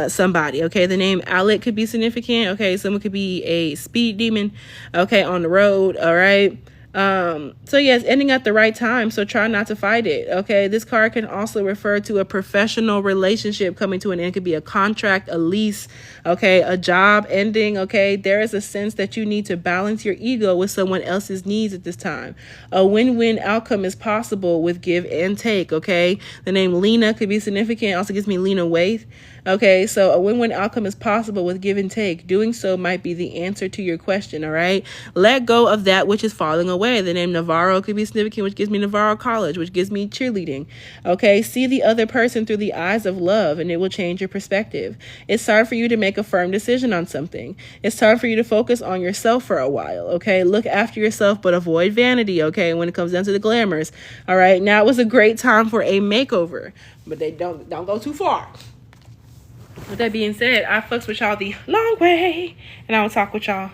somebody, okay? The name Alec could be significant, okay? Someone could be a speed demon, okay, on the road, all right? So yes, ending at the right time, so try not to fight it. Okay, this card can also refer to a professional relationship coming to an end. It could be a contract, a lease, okay, a job ending. Okay, there is a sense that you need to balance your ego with someone else's needs at this time. A win-win outcome is possible with give and take. Okay, the name Lena could be significant. Also gives me Lena Waithe. Okay, so a win-win outcome is possible with give and take. Doing so might be the answer to your question, all right? Let go of that which is falling away. The name Navarro could be significant, which gives me Navarro College, which gives me cheerleading. Okay, see the other person through the eyes of love, and it will change your perspective. It's hard for you to make a firm decision on something. It's hard for you to focus on yourself for a while, okay? Look after yourself, but avoid vanity, okay, when it comes down to the glamours. All right, now is a great time for a makeover, but they don't go too far. With that being said, I fucks with y'all the long way, and I will talk with y'all